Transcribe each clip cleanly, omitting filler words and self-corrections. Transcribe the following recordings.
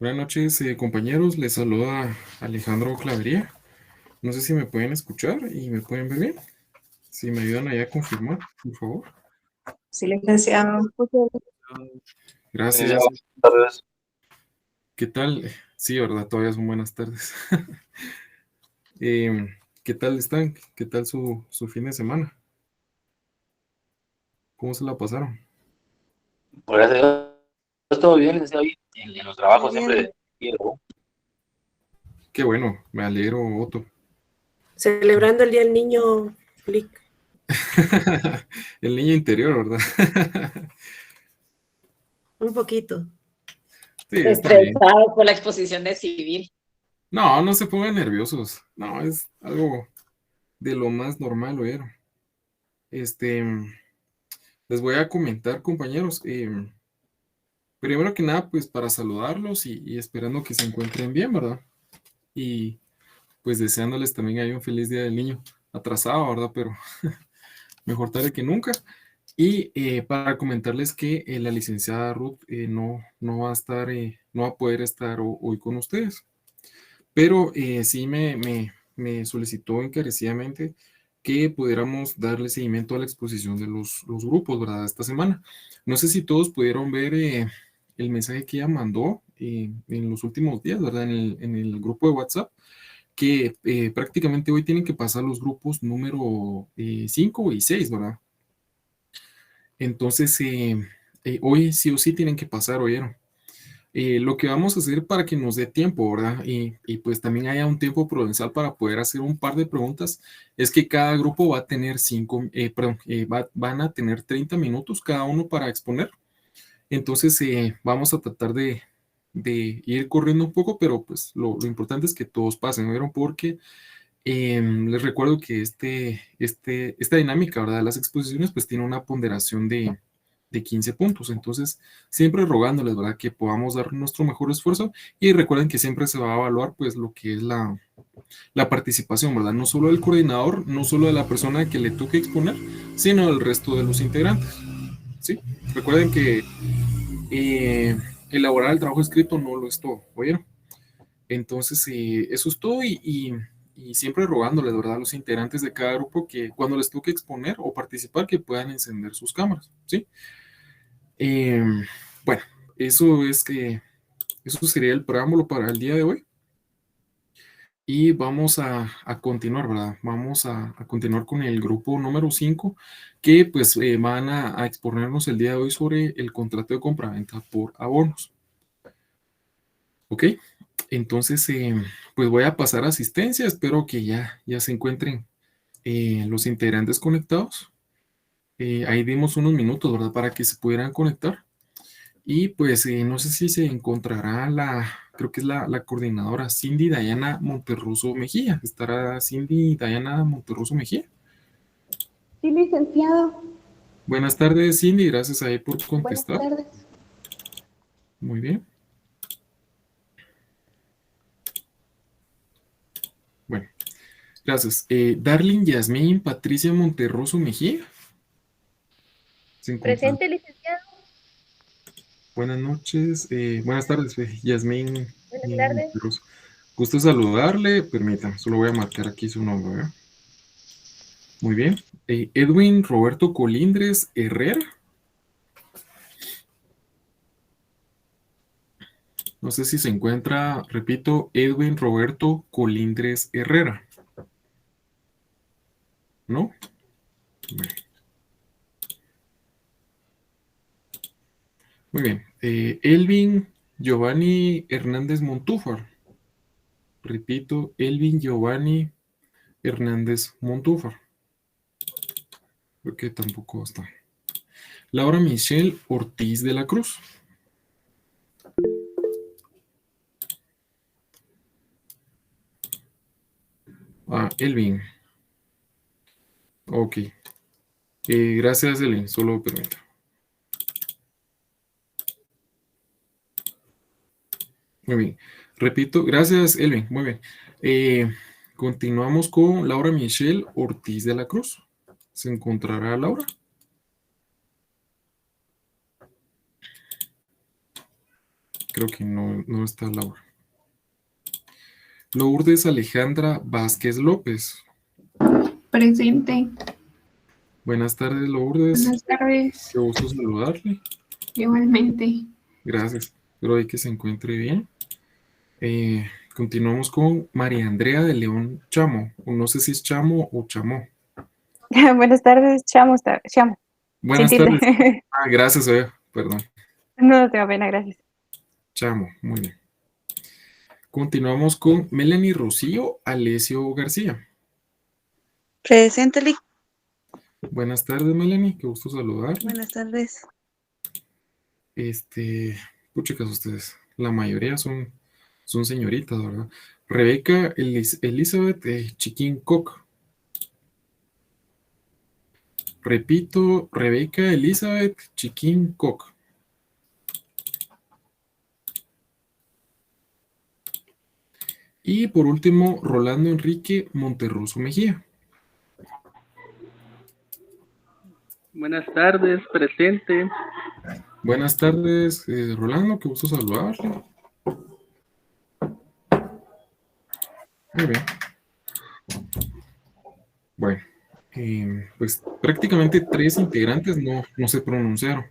Buenas noches, compañeros. Les saluda Alejandro Clavería. No sé si me pueden escuchar y me pueden ver bien. Si me ayudan allá a confirmar, por favor. Sí, licenciado. Gracias. Buenas tardes. ¿Qué tal? Sí, verdad, todavía son buenas tardes. Em, ¿Qué tal están? ¿Qué tal su fin de semana? ¿Cómo se la pasaron? Gracias a Dios, todo bien, licenciado. Ahí en los Muy trabajos bien. siempre bien, ¿no? Qué bueno, me alegro, Otto. Celebrando el Día del Niño, Lic. El niño interior, ¿verdad? Un poquito. Sí, está bien. Estresado por la exposición de civil. No, no se pongan nerviosos. No, es algo de lo más normal, ¿oyeron? Este, Les voy a comentar, compañeros. Primero que nada, pues para saludarlos y esperando que se encuentren bien, ¿verdad? Y pues deseándoles también ahí un feliz Día del Niño. Atrasado, ¿verdad? Pero mejor tarde que nunca. Y para comentarles que la licenciada Ruth no va a estar, no va a poder estar hoy con ustedes. Pero sí me solicitó encarecidamente que pudiéramos darle seguimiento a la exposición de los grupos, ¿verdad? Esta semana. No sé si todos pudieron ver el mensaje que ella mandó en los últimos días, ¿verdad? En el grupo de WhatsApp, que prácticamente hoy tienen que pasar los grupos número 5 y 6, ¿verdad? Entonces, hoy sí o sí tienen que pasar, ¿oyeron? Lo que vamos a hacer para que nos dé tiempo, ¿verdad? Y pues también haya un tiempo prudencial para poder hacer un par de preguntas, es que cada grupo va a tener van a tener 30 minutos cada uno para exponer. Entonces, vamos a tratar de ir corriendo un poco, pero pues lo importante es que todos pasen, ¿vieron? Porque les recuerdo que esta dinámica, ¿verdad? De las exposiciones, pues tiene una ponderación de 15 puntos. Entonces, siempre rogándoles, ¿verdad? Que podamos dar nuestro mejor esfuerzo y recuerden que siempre se va a evaluar, pues, lo que es la participación, ¿verdad? No solo del coordinador, no solo de la persona que le toque exponer, sino del resto de los integrantes, ¿sí? Recuerden que eh, elaborar el trabajo escrito no lo es todo, ¿oyeron? Entonces, eso es todo y siempre rogándoles, ¿verdad? A los integrantes de cada grupo que cuando les toque exponer o participar, que puedan encender sus cámaras, ¿sí? Eh, bueno, eso sería el preámbulo para el día de hoy. Y vamos a continuar, ¿verdad? Vamos a continuar con el grupo número 5 que pues van a exponernos el día de hoy sobre el contrato de compraventa por abonos. ¿Ok? Entonces, pues voy a pasar a asistencia. Espero que ya se encuentren los integrantes conectados. Ahí dimos unos minutos, ¿verdad? Para que se pudieran conectar. Y pues no sé si se encontrará creo que es la coordinadora Cindy Dayana Monterroso Mejía. ¿Estará Cindy Dayana Monterroso Mejía? Sí, licenciado. Buenas tardes, Cindy. Gracias ahí por Buenas contestar. tardes. Muy bien. Bueno, gracias. Darling Yasmín Patricia Monterroso Mejía. ¿Se encuentra? Presente, licenciado. Buenas noches. Buenas tardes, Yasmín Buenas tardes. Monterroso. Gusto saludarle. Permítame, solo voy a marcar aquí su nombre, ¿verdad? Muy bien. Edwin Roberto Colindres Herrera. No sé si se encuentra, repito, Edwin Roberto Colindres Herrera. ¿No? Bueno, muy bien. Elvin Giovanni Hernández Montúfar. Repito, Elvin Giovanni Hernández Montúfar. Creo que tampoco está. Laura Michelle Ortiz de la Cruz. Elvin. Ok. Gracias, Elvin. Solo permita. Muy bien. Repito, gracias, Elvin. Muy bien. Continuamos con Laura Michelle Ortiz de la Cruz. ¿Se encontrará Laura? creo que no está Laura. Lourdes Alejandra Vázquez López. Presente. Buenas tardes, Lourdes. Buenas tardes. Qué gusto saludarle. Igualmente. Gracias. Espero ahí que se encuentre bien. Continuamos con María Andrea de León Chamo. O no sé si es Chamo o Chamó. Buenas tardes, Chamo. Chamo. Buenas Sin tilde. tardes. Gracias, perdón. No tengo pena, gracias. Chamo, muy bien. Continuamos con Melanie Rocío Alesio García. Presente, Lick. Buenas tardes, Melanie. Qué gusto saludar. Buenas tardes. Chicas, ustedes, la mayoría son señoritas, ¿verdad? Rebeca Elizabeth Chiquín Coc. Repito, Rebeca Elizabeth Chiquín Coc. Y por último, Rolando Enrique Monterroso Mejía. Buenas tardes, presente. Buenas tardes, Rolando, qué gusto saludarle. Muy bien. Bueno, pues prácticamente 3 integrantes no se pronunciaron.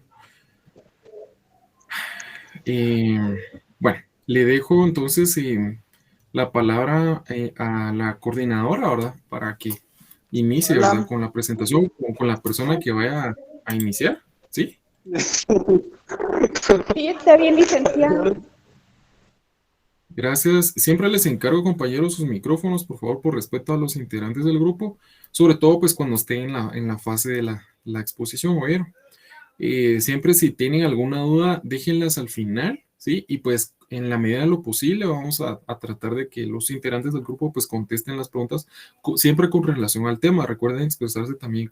Bueno, le dejo entonces la palabra a la coordinadora, ¿verdad? Para que inicie, ¿verdad? Con la presentación, con la persona que vaya a iniciar, ¿sí? Sí, está bien, licenciado. Gracias. Siempre les encargo, compañeros, sus micrófonos, por favor, por respeto a los integrantes del grupo, sobre todo pues cuando esté en la fase de la exposición, ¿oyeron? Siempre si tienen alguna duda, déjenlas al final, ¿sí? Y pues en la medida de lo posible vamos a tratar de que los integrantes del grupo pues contesten las preguntas siempre con relación al tema. Recuerden expresarse también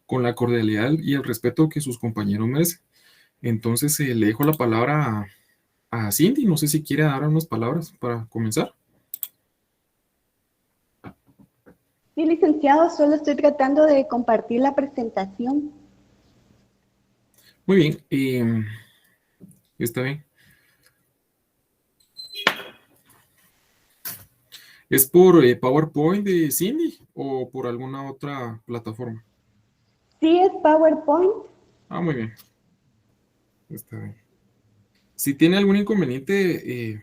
con la cordialidad y el respeto que sus compañeros merecen. Entonces le dejo la palabra a Cindy. No sé si quiere dar unas palabras para comenzar. Sí, licenciado, solo estoy tratando de compartir la presentación. Muy bien, está bien. ¿Es por PowerPoint de Cindy o por alguna otra plataforma? Sí, es PowerPoint. Muy bien. Está bien. Si tiene algún inconveniente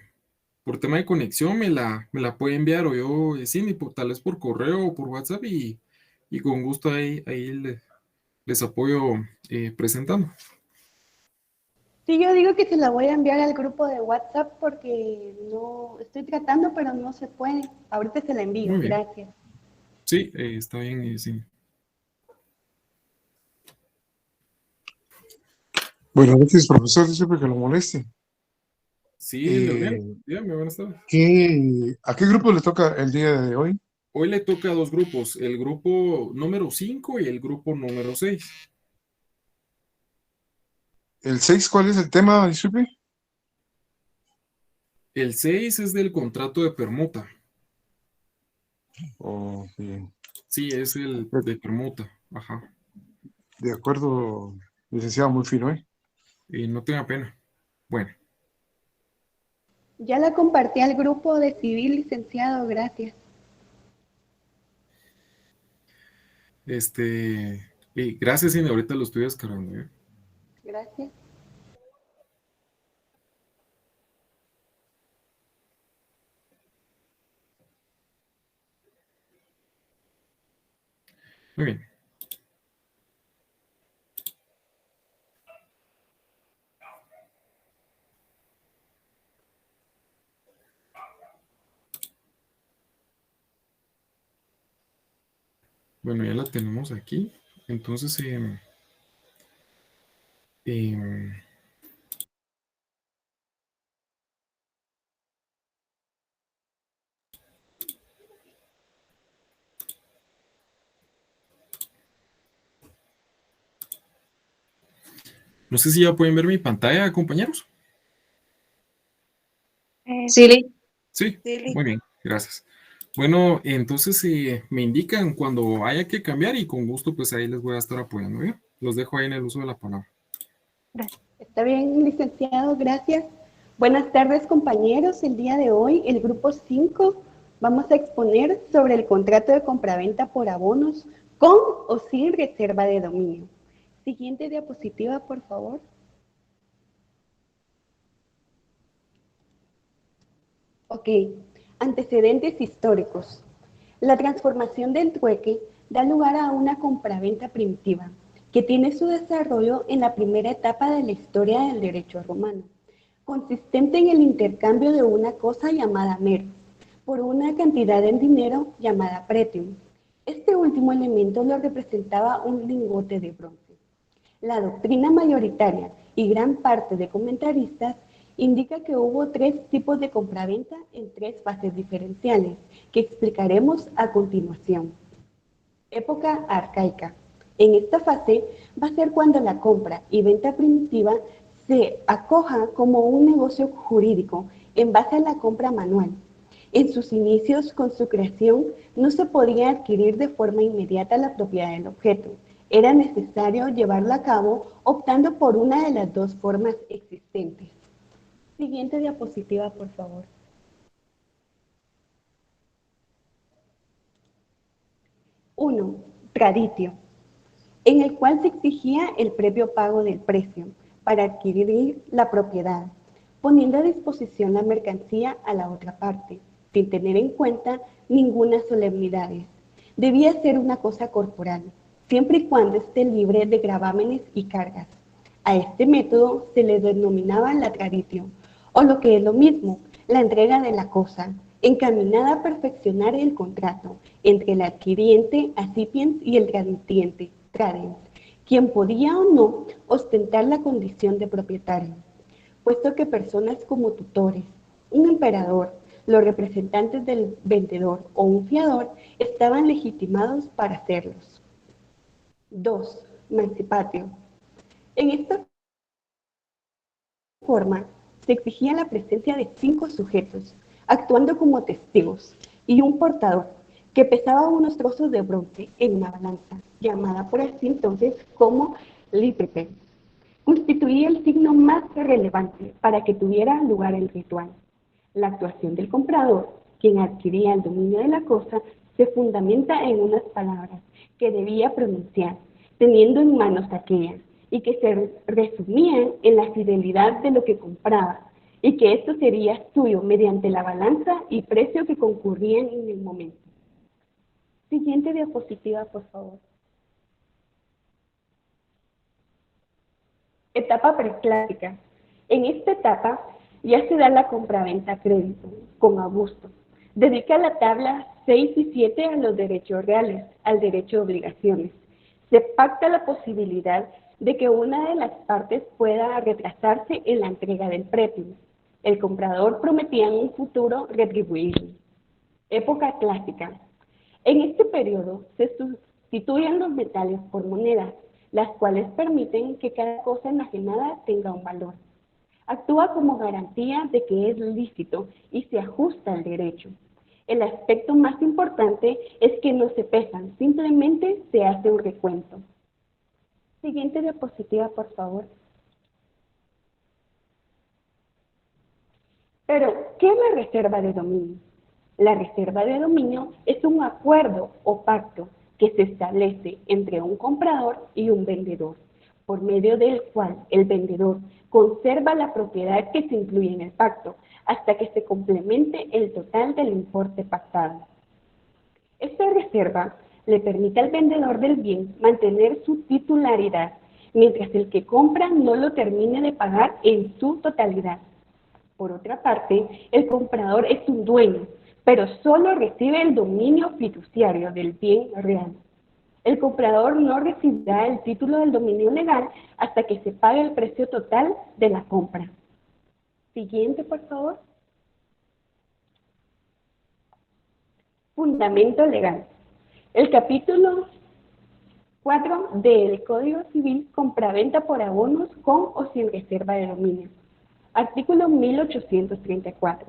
por tema de conexión, me la puede enviar o yo, Cindy, tal vez por correo o por WhatsApp y con gusto ahí les apoyo presentando. Sí, yo digo que se la voy a enviar al grupo de WhatsApp porque no estoy tratando, pero no se puede. Ahorita se la envío, Muy bien. gracias. Sí, está bien, Cindy. Buenas noches, profesor, disculpe que lo moleste. Sí, dígame, buenas tardes. ¿A qué grupo le toca el día de hoy? Hoy le toca a 2 grupos, el grupo número 5 y el grupo número 6. ¿El 6 cuál es el tema, disculpe? El 6 es del contrato de permuta. Oh, bien. Sí, es el de permuta. Ajá. De acuerdo, licenciado, muy fino, ¿eh? No tenga pena. Bueno. Ya la compartí al grupo de civil, licenciado, gracias. Gracias, Cindy, ahorita lo estoy descargando, ¿eh? Gracias. Muy bien. Bueno, ya la tenemos aquí. Entonces, no sé si ya pueden ver mi pantalla, compañeros. Sí, Lick. Sí, Sí, Lick. muy bien, gracias. Bueno, entonces me indican cuando haya que cambiar y con gusto pues ahí les voy a estar apoyando, ¿bien? Los dejo ahí en el uso de la palabra. Está bien, licenciado, gracias. Buenas tardes, compañeros. El día de hoy, el grupo 5, vamos a exponer sobre el contrato de compraventa por abonos con o sin reserva de dominio. Siguiente diapositiva, por favor. Ok, antecedentes históricos. La transformación del trueque da lugar a una compraventa primitiva, que tiene su desarrollo en la primera etapa de la historia del derecho romano, consistente en el intercambio de una cosa llamada merx por una cantidad en dinero llamada pretium. Este último elemento lo representaba un lingote de bronce. La doctrina mayoritaria y gran parte de comentaristas indica que hubo 3 tipos de compraventa en 3 fases diferenciales, que explicaremos a continuación. Época arcaica. En esta fase va a ser cuando la compra y venta primitiva se acoja como un negocio jurídico en base a la compra manual. En sus inicios, con su creación, no se podía adquirir de forma inmediata la propiedad del objeto. Era necesario llevarlo a cabo optando por una de las 2 formas existentes. Siguiente diapositiva, por favor. Uno, traditio, en el cual se exigía el previo pago del precio para adquirir la propiedad, poniendo a disposición la mercancía a la otra parte, sin tener en cuenta ninguna solemnidades. Debía ser una cosa corporal, siempre y cuando esté libre de gravámenes y cargas. A este método se le denominaba la traditio, o lo que es lo mismo, la entrega de la cosa, encaminada a perfeccionar el contrato entre el adquiriente, accipiens, y el transmitiente, tradens, quien podía o no ostentar la condición de propietario, puesto que personas como tutores, un emperador, los representantes del vendedor o un fiador estaban legitimados para hacerlos. 2. Mancipatio. En esta forma se exigía la presencia de 5 sujetos, actuando como testigos, y un portador, que pesaba unos trozos de bronce en una balanza, llamada por así entonces como lípepe. Constituía el signo más relevante para que tuviera lugar el ritual. La actuación del comprador, quien adquiría el dominio de la cosa, se fundamenta en unas palabras que debía pronunciar, teniendo en manos aquellas, y que se resumían en la fidelidad de lo que compraba, y que esto sería suyo mediante la balanza y precio que concurrían en el momento. Siguiente diapositiva, por favor. Etapa preclásica. En esta etapa ya se da la compraventa a crédito, con Augusto. Dedica la tabla 6 y 7 a los derechos reales, al derecho de obligaciones. Se pacta la posibilidad de que una de las partes pueda retrasarse en la entrega del pretium. El comprador prometía en un futuro retribuirlo. Época clásica. En este periodo se sustituyen los metales por monedas, las cuales permiten que cada cosa enajenada tenga un valor. Actúa como garantía de que es lícito y se ajusta al derecho. El aspecto más importante es que no se pesan, simplemente se hace un recuento. Siguiente diapositiva, por favor. Pero, ¿qué es la reserva de dominio? La reserva de dominio es un acuerdo o pacto que se establece entre un comprador y un vendedor, por medio del cual el vendedor conserva la propiedad que se incluye en el pacto, hasta que se complemente el total del importe pactado. Esta reserva le permite al vendedor del bien mantener su titularidad, mientras el que compra no lo termine de pagar en su totalidad. Por otra parte, el comprador es un dueño, pero solo recibe el dominio fiduciario del bien real. El comprador no recibirá el título del dominio legal hasta que se pague el precio total de la compra. Siguiente, por favor. Fundamento legal. El capítulo 4 del Código Civil, compraventa por abonos con o sin reserva de dominio. Artículo 1834.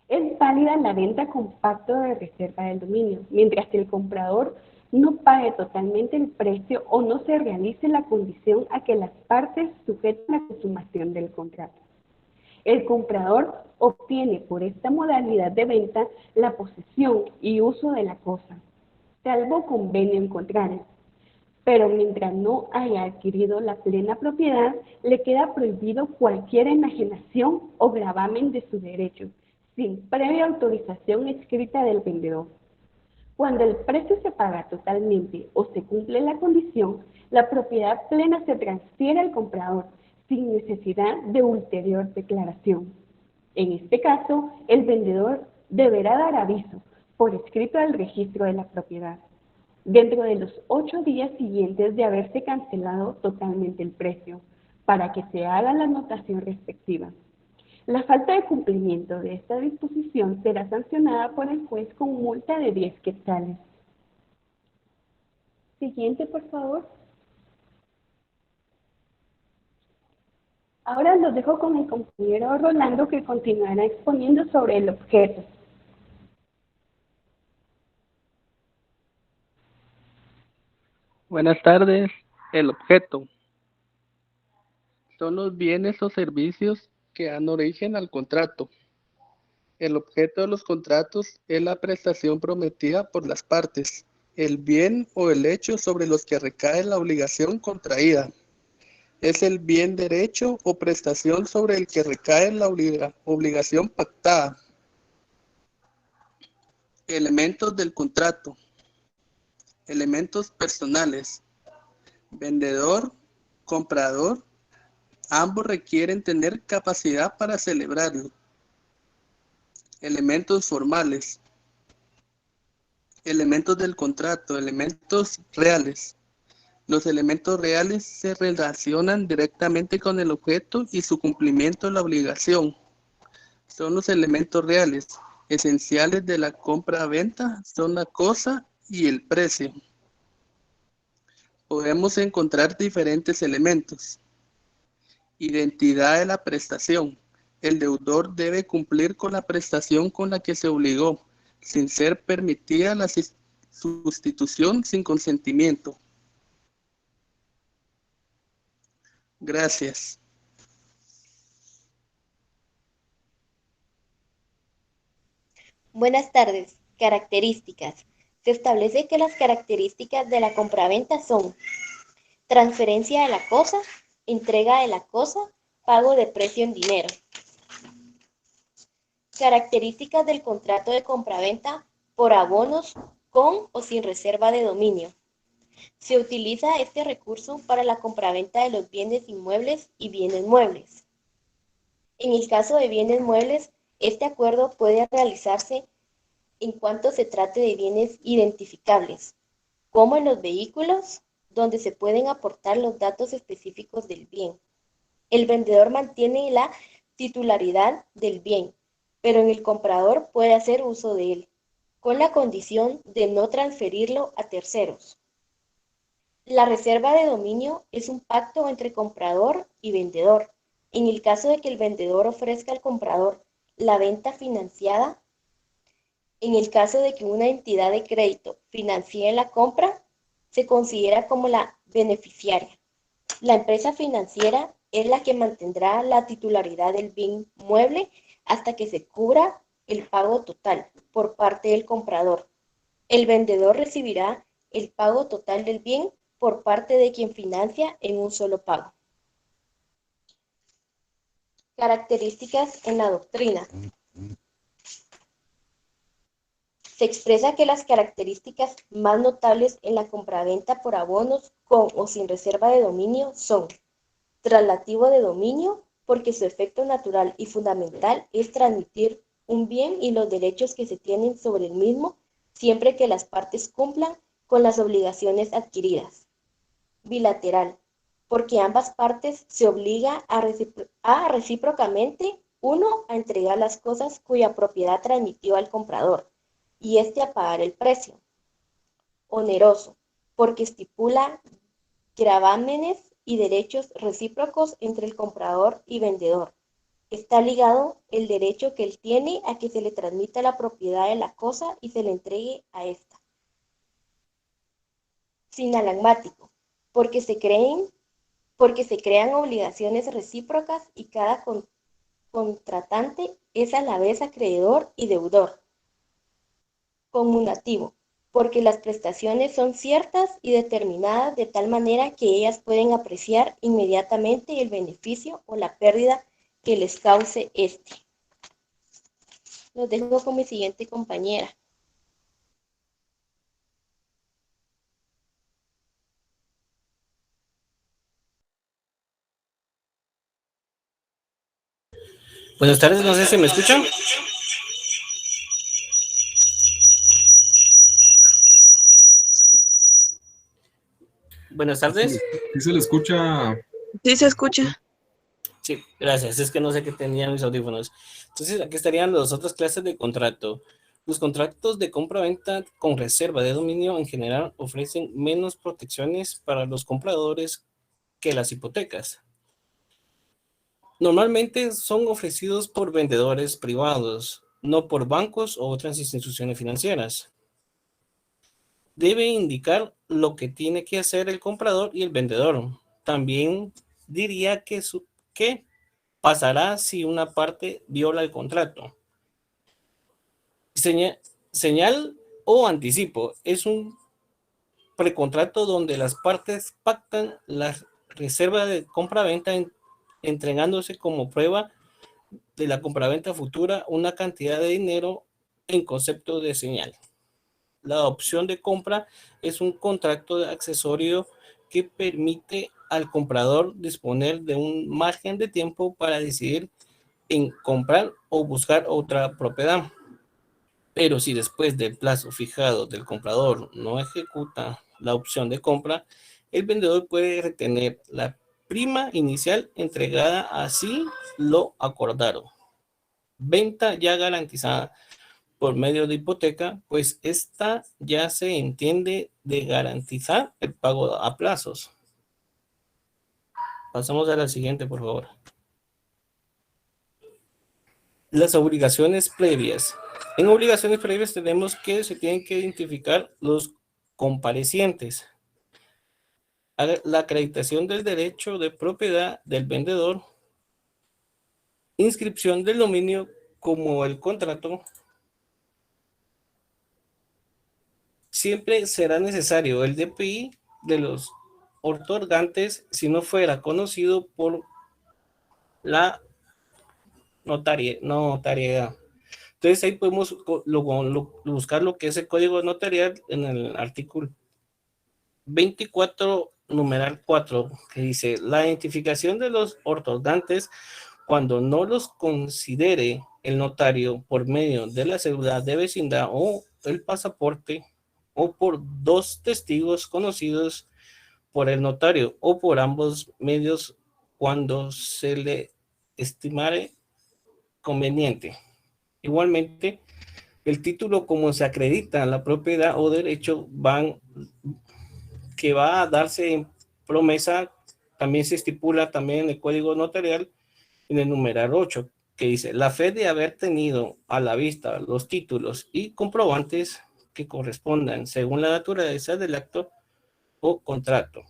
Es válida la venta con pacto de reserva del dominio, mientras que el comprador no pague totalmente el precio o no se realice la condición a que las partes sujeten la consumación del contrato. El comprador obtiene por esta modalidad de venta la posesión y uso de la cosa, salvo convenio en contrario. Pero mientras no haya adquirido la plena propiedad, le queda prohibido cualquier enajenación o gravamen de su derecho, sin previa autorización escrita del vendedor. Cuando el precio se paga totalmente o se cumple la condición, la propiedad plena se transfiere al comprador, sin necesidad de ulterior declaración. En este caso, el vendedor deberá dar aviso por escrito al registro de la propiedad, dentro de los 8 días siguientes de haberse cancelado totalmente el precio, para que se haga la anotación respectiva. La falta de cumplimiento de esta disposición será sancionada por el juez con multa de 10 quetzales. Siguiente, por favor. Ahora los dejo con el compañero Rolando, que continuará exponiendo sobre el objeto. Buenas tardes. El objeto son los bienes o servicios que dan origen al contrato. El objeto de los contratos es la prestación prometida por las partes, el bien o el hecho sobre los que recae la obligación contraída. Es el bien, derecho o prestación sobre el que recae la obligación pactada. Elementos del contrato. Elementos personales. Vendedor, comprador, ambos requieren tener capacidad para celebrarlo. Elementos formales. Elementos del contrato, elementos reales. Los elementos reales se relacionan directamente con el objeto y su cumplimiento de la obligación. Son los elementos reales, esenciales de la compra-venta, son la cosa y el precio. Podemos encontrar diferentes elementos. Identidad de la prestación. El deudor debe cumplir con la prestación con la que se obligó, sin ser permitida la sustitución sin consentimiento. Gracias. Buenas tardes. Características. Se establece que las características de la compraventa son transferencia de la cosa, entrega de la cosa, pago de precio en dinero. Características del contrato de compraventa por abonos con o sin reserva de dominio. Se utiliza este recurso para la compraventa de los bienes inmuebles y bienes muebles. En el caso de bienes muebles, este acuerdo puede realizarse en cuanto se trate de bienes identificables, como en los vehículos, donde se pueden aportar los datos específicos del bien. El vendedor mantiene la titularidad del bien, pero el comprador puede hacer uso de él, con la condición de no transferirlo a terceros. La reserva de dominio es un pacto entre comprador y vendedor. En el caso de que el vendedor ofrezca al comprador la venta financiada, en el caso de que una entidad de crédito financie la compra, se considera como la beneficiaria. La empresa financiera es la que mantendrá la titularidad del bien mueble hasta que se cubra el pago total por parte del comprador. El vendedor recibirá el pago total del bien por parte de quien financia en un solo pago. Características en la doctrina. Se expresa que las características más notables en la compraventa por abonos con o sin reserva de dominio son traslativo de dominio, porque su efecto natural y fundamental es transmitir un bien y los derechos que se tienen sobre el mismo, siempre que las partes cumplan con las obligaciones adquiridas. Bilateral, porque ambas partes se obliga a recíprocamente uno a entregar las cosas cuya propiedad transmitió al comprador y éste a pagar el precio. Oneroso, porque estipula gravámenes y derechos recíprocos entre el comprador y vendedor. Está ligado el derecho que él tiene a que se le transmita la propiedad de la cosa y se le entregue a ésta. Sinalagmático, porque se crean obligaciones recíprocas y cada contratante es a la vez acreedor y deudor. Conmutativo, porque las prestaciones son ciertas y determinadas de tal manera que ellas pueden apreciar inmediatamente el beneficio o la pérdida que les cause este. Los dejo con mi siguiente compañera. Buenas tardes, no sé si me escuchan. Buenas tardes. Sí se le escucha. Sí se escucha. Sí, gracias. Es que no sé qué tenían mis audífonos. Entonces, aquí estarían las otras clases de contrato. Los contratos de compra-venta con reserva de dominio en general ofrecen menos protecciones para los compradores que las hipotecas. Normalmente son ofrecidos por vendedores privados, no por bancos o otras instituciones financieras. Debe indicar lo que tiene que hacer el comprador y el vendedor. También diría que pasará si una parte viola el contrato. Señal o anticipo es un precontrato donde las partes pactan la reserva de compra-venta entregándose como prueba de la compraventa futura una cantidad de dinero en concepto de señal. La opción de compra es un contrato de accesorio que permite al comprador disponer de un margen de tiempo para decidir en comprar o buscar otra propiedad. Pero si después del plazo fijado del comprador no ejecuta la opción de compra, el vendedor puede retener la prima inicial entregada así lo acordaron. Venta ya garantizada por medio de hipoteca, pues esta ya se entiende de garantizar el pago a plazos. Pasamos a la siguiente, por favor. Las obligaciones previas. En obligaciones previas tenemos que se tienen que identificar los comparecientes. La acreditación del derecho de propiedad del vendedor, inscripción del dominio como el contrato. Siempre será necesario el DPI de los otorgantes si no fuera conocido por la notariedad. Entonces ahí podemos buscar lo que es el código notarial en el artículo 24, numeral 4, que dice: la identificación de los otorgantes cuando no los considere el notario por medio de la cédula de vecindad o el pasaporte, o por dos testigos conocidos por el notario o por ambos medios cuando se le estimare conveniente. Igualmente, el título como se acredita la propiedad o derecho que va a darse en promesa, también se estipula también en el código notarial en el numeral 8, que dice: la fe de haber tenido a la vista los títulos y comprobantes que correspondan según la naturaleza del acto o contrato.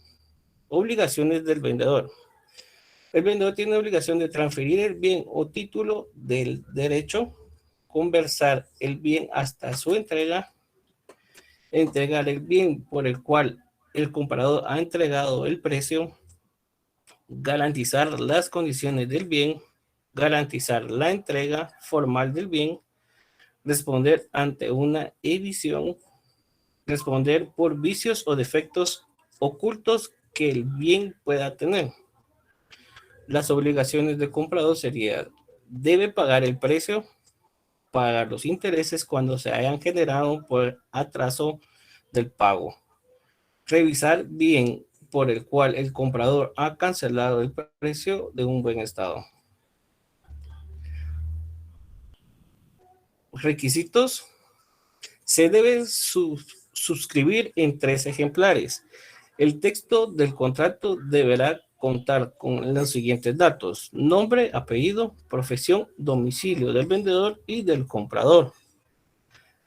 Obligaciones del vendedor. El vendedor tiene obligación de transferir el bien o título del derecho, conversar el bien hasta su entrega, entregar el bien por el cual el comprador ha entregado el precio, garantizar las condiciones del bien, garantizar la entrega formal del bien, responder ante una evicción, responder por vicios o defectos ocultos que el bien pueda tener. Las obligaciones del comprador serían: debe pagar el precio, pagar los intereses cuando se hayan generado por atraso del pago, revisar bien por el cual el comprador ha cancelado el precio de un buen estado. Requisitos: se debe suscribir en 3 ejemplares. El texto del contrato deberá contar con los siguientes datos: nombre, apellido, profesión, domicilio del vendedor y del comprador.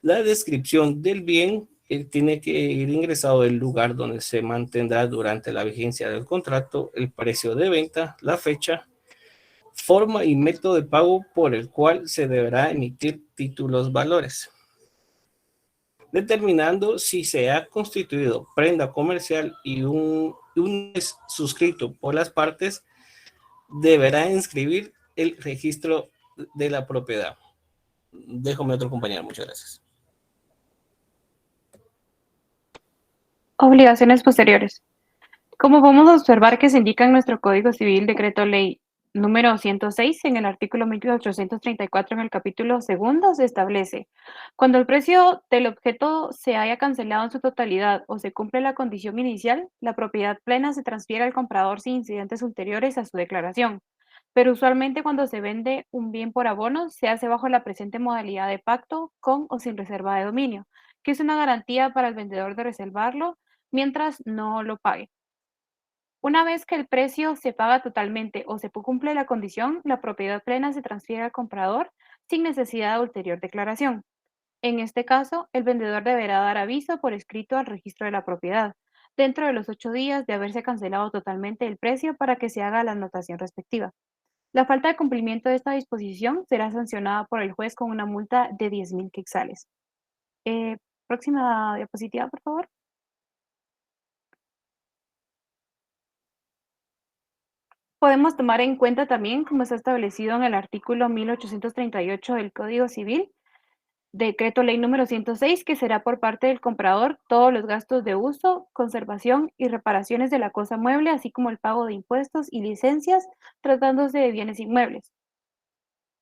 La descripción del bien tiene que ir ingresado el lugar donde se mantendrá durante la vigencia del contrato, el precio de venta, la fecha forma y método de pago por el cual se deberá emitir títulos valores. Determinando si se ha constituido prenda comercial y un es suscrito por las partes, deberá inscribir el registro de la propiedad. Déjame otro compañero, muchas gracias. Obligaciones posteriores. Como podemos observar que se indica en nuestro Código Civil, Decreto Ley número 106, en el artículo 1834, en el capítulo segundo, se establece: cuando el precio del objeto se haya cancelado en su totalidad o se cumple la condición inicial, la propiedad plena se transfiere al comprador sin incidentes ulteriores a su declaración. Pero usualmente cuando se vende un bien por abonos, se hace bajo la presente modalidad de pacto con o sin reserva de dominio, que es una garantía para el vendedor de reservarlo mientras no lo pague. Una vez que el precio se paga totalmente o se cumple la condición, la propiedad plena se transfiere al comprador sin necesidad de ulterior declaración. En este caso, el vendedor deberá dar aviso por escrito al registro de la propiedad, dentro de los 8 días de haberse cancelado totalmente el precio, para que se haga la anotación respectiva. La falta de cumplimiento de esta disposición será sancionada por el juez con una multa de 10.000 quetzales. Próxima diapositiva, por favor. Podemos tomar en cuenta también, como está establecido en el artículo 1838 del Código Civil, Decreto Ley número 106, que será por parte del comprador todos los gastos de uso, conservación y reparaciones de la cosa mueble, así como el pago de impuestos y licencias, tratándose de bienes inmuebles.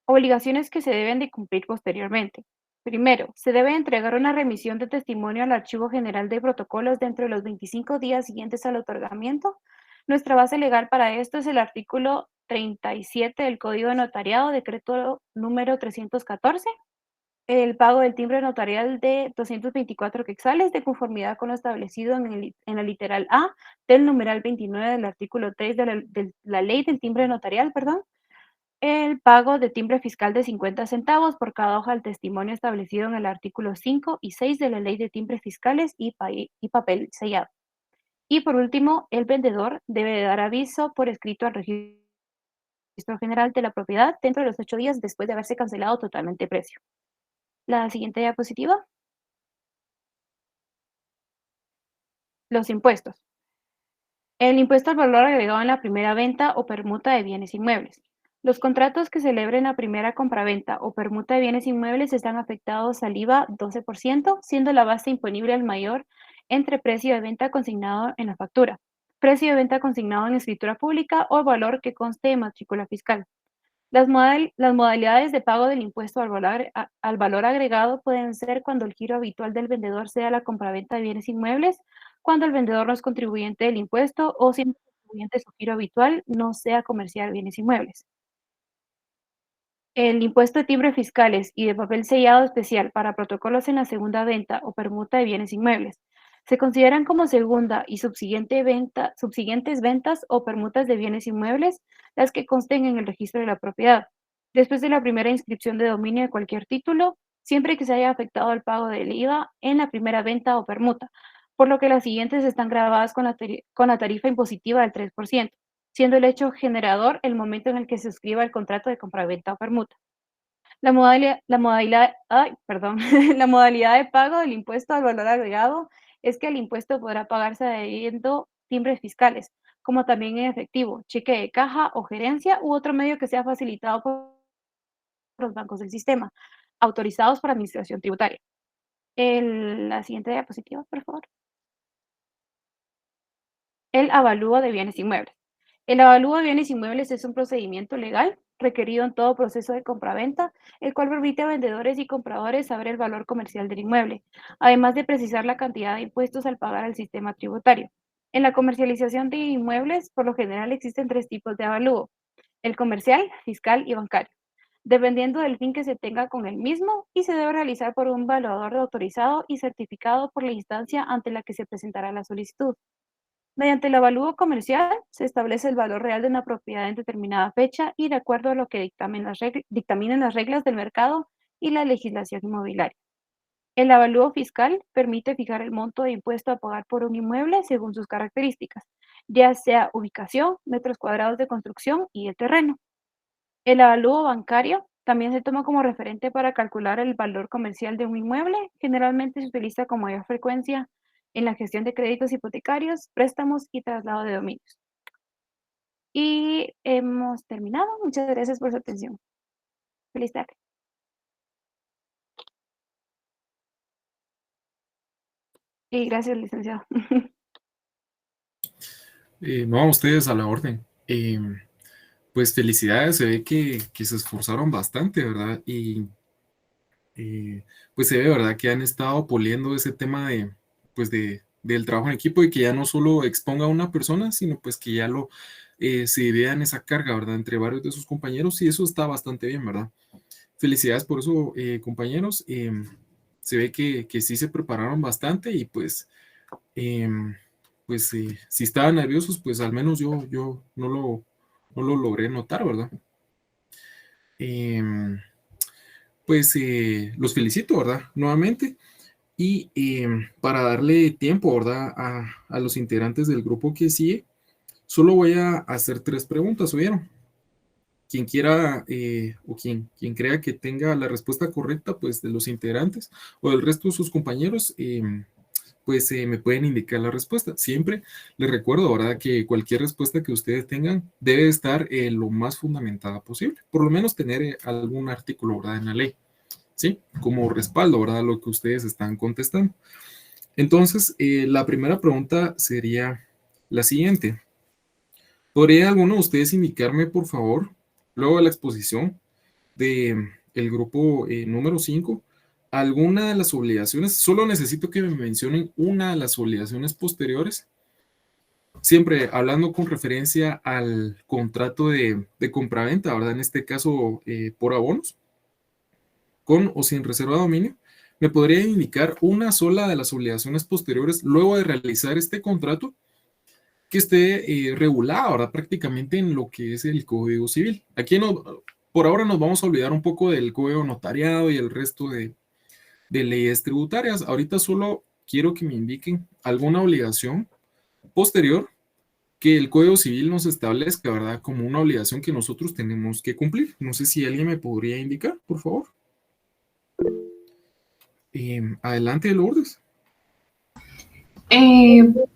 Obligaciones que se deben de cumplir posteriormente. Primero, se debe entregar una remisión de testimonio al Archivo General de Protocolos dentro de los 25 días siguientes al otorgamiento. Nuestra base legal para esto es el artículo 37 del Código de Notariado, decreto número 314, el pago del timbre notarial de 224 quetzales, de conformidad con lo establecido en la literal A del numeral 29 del artículo 3 de la ley del timbre notarial, el pago de timbre fiscal de 50 centavos por cada hoja del testimonio establecido en el artículo 5 y 6 de la ley de timbres fiscales y papel sellado. Y por último, el vendedor debe dar aviso por escrito al registro general de la propiedad dentro de los 8 días después de haberse cancelado totalmente el precio. La siguiente diapositiva. Los impuestos. El impuesto al valor agregado en la primera venta o permuta de bienes inmuebles. Los contratos que celebren la primera compraventa o permuta de bienes inmuebles están afectados al IVA 12%, siendo la base imponible el mayor entre precio de venta consignado en la factura, precio de venta consignado en escritura pública o valor que conste de matrícula fiscal. Las modalidades de pago del impuesto al valor agregado pueden ser cuando el giro habitual del vendedor sea la compraventa de bienes inmuebles, cuando el vendedor no es contribuyente del impuesto o si el contribuyente su giro habitual no sea comerciar bienes inmuebles. El impuesto de timbre fiscales y de papel sellado especial para protocolos en la segunda venta o permuta de bienes inmuebles. Se consideran como segunda y subsiguientes ventas o permutas de bienes inmuebles las que consten en el registro de la propiedad, después de la primera inscripción de dominio de cualquier título, siempre que se haya afectado el pago del IVA en la primera venta o permuta, por lo que las siguientes están grabadas con la tarifa impositiva del 3%, siendo el hecho generador el momento en el que se suscriba el contrato de compraventa o permuta. La modalidad de pago del impuesto al valor agregado es que el impuesto podrá pagarse adhiriendo timbres fiscales, como también en efectivo, cheque de caja o gerencia u otro medio que sea facilitado por los bancos del sistema, autorizados por administración tributaria. La siguiente diapositiva, por favor. El avalúo de bienes inmuebles. El avalúo de bienes inmuebles es un procedimiento legal requerido en todo proceso de compraventa, el cual permite a vendedores y compradores saber el valor comercial del inmueble, además de precisar la cantidad de impuestos al pagar al sistema tributario. En la comercialización de inmuebles, por lo general existen 3 tipos de avalúo: el comercial, fiscal y bancario, dependiendo del fin que se tenga con el mismo, y se debe realizar por un evaluador autorizado y certificado por la instancia ante la que se presentará la solicitud. Mediante el avalúo comercial se establece el valor real de una propiedad en determinada fecha y de acuerdo a lo que dictaminen las reglas del mercado y la legislación inmobiliaria. El avalúo fiscal permite fijar el monto de impuesto a pagar por un inmueble según sus características, ya sea ubicación, metros cuadrados de construcción y el terreno. El avalúo bancario también se toma como referente para calcular el valor comercial de un inmueble. Generalmente se utiliza con mayor frecuencia en la gestión de créditos hipotecarios, préstamos y traslado de dominios. Y hemos terminado. Muchas gracias por su atención. Feliz tarde. Y gracias, licenciado. No, a ustedes a la orden. Pues felicidades, se ve que se esforzaron bastante, ¿verdad? Y pues se ve, ¿verdad? Que han estado poliendo ese tema pues del trabajo en equipo y que ya no solo exponga a una persona, sino pues que ya se dividan esa carga, ¿verdad? Entre varios de sus compañeros y eso está bastante bien, ¿verdad? Felicidades por eso, compañeros. Se ve que sí se prepararon bastante y pues si estaban nerviosos, pues al menos yo no lo logré notar, ¿verdad? Pues los felicito, ¿verdad? Nuevamente. Y para darle tiempo, ¿verdad? A los integrantes del grupo que sigue, solo voy a hacer 3 preguntas, ¿oyeron? Quien quiera o quien crea que tenga la respuesta correcta, pues de los integrantes o del resto de sus compañeros, pues me pueden indicar la respuesta. Siempre les recuerdo, ¿verdad? Que cualquier respuesta que ustedes tengan debe estar lo más fundamentada posible. Por lo menos tener algún artículo, ¿verdad? En la ley, ¿sí? Como respaldo, ¿verdad? Lo que ustedes están contestando. Entonces, la primera pregunta sería la siguiente. ¿Podría alguno de ustedes indicarme, por favor, luego de la exposición del grupo número 5, alguna de las obligaciones? Solo necesito que me mencionen una de las obligaciones posteriores, siempre hablando con referencia al contrato de compraventa, ¿verdad? En este caso, por abonos, con o sin reserva de dominio. ¿Me podría indicar una sola de las obligaciones posteriores luego de realizar este contrato que esté regulada, ¿verdad? Prácticamente en lo que es el Código Civil? Aquí por ahora nos vamos a olvidar un poco del Código Notariado y el resto de leyes tributarias. Ahorita solo quiero que me indiquen alguna obligación posterior que el Código Civil nos establezca, ¿verdad? Como una obligación que nosotros tenemos que cumplir. No sé si alguien me podría indicar, por favor. Adelante, Lourdes.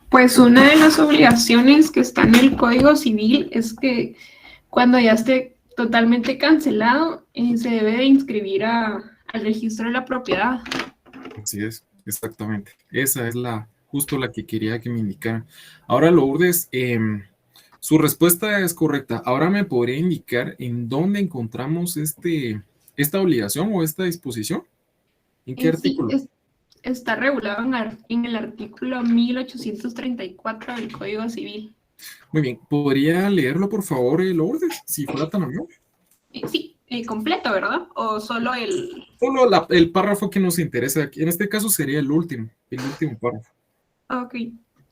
Pues una de las obligaciones que está en el Código Civil es que cuando ya esté totalmente cancelado, se debe de inscribir al registro de la propiedad. Así es, exactamente. Esa es justo la que quería que me indicaran. Ahora, Lourdes, su respuesta es correcta. Ahora me podría indicar en dónde encontramos esta obligación o esta disposición. ¿En qué artículo? Sí, está regulado en el artículo 1834 del Código Civil. Muy bien. ¿Podría leerlo, por favor, Lourdes, si fuera tan amable? Sí, completo, ¿verdad? ¿O solo el...? Solo el párrafo que nos interesa. En este caso sería el último párrafo. Ok.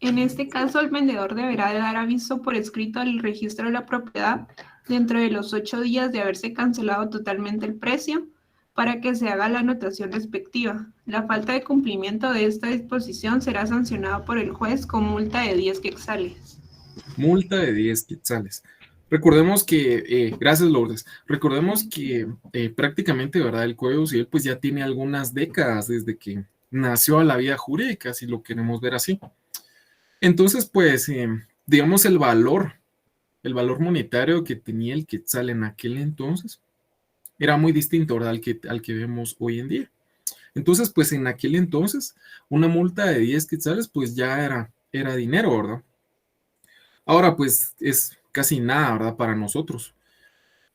En este caso, el vendedor deberá de dar aviso por escrito al registro de la propiedad dentro de los 8 días de haberse cancelado totalmente el precio para que se haga la anotación respectiva. La falta de cumplimiento de esta disposición será sancionada por el juez con multa de 10 quetzales. Multa de 10 quetzales. Recordemos que, gracias Lourdes, recordemos que prácticamente, ¿verdad? El Código Civil pues ya tiene algunas décadas desde que nació a la vida jurídica, si lo queremos ver así. Entonces, pues, digamos el valor monetario que tenía el quetzal en aquel entonces era muy distinto, ¿verdad? Al que vemos hoy en día. Entonces, pues en aquel entonces, una multa de 10 quetzales pues ya era dinero, ¿verdad? Ahora pues es casi nada, ¿verdad? Para nosotros.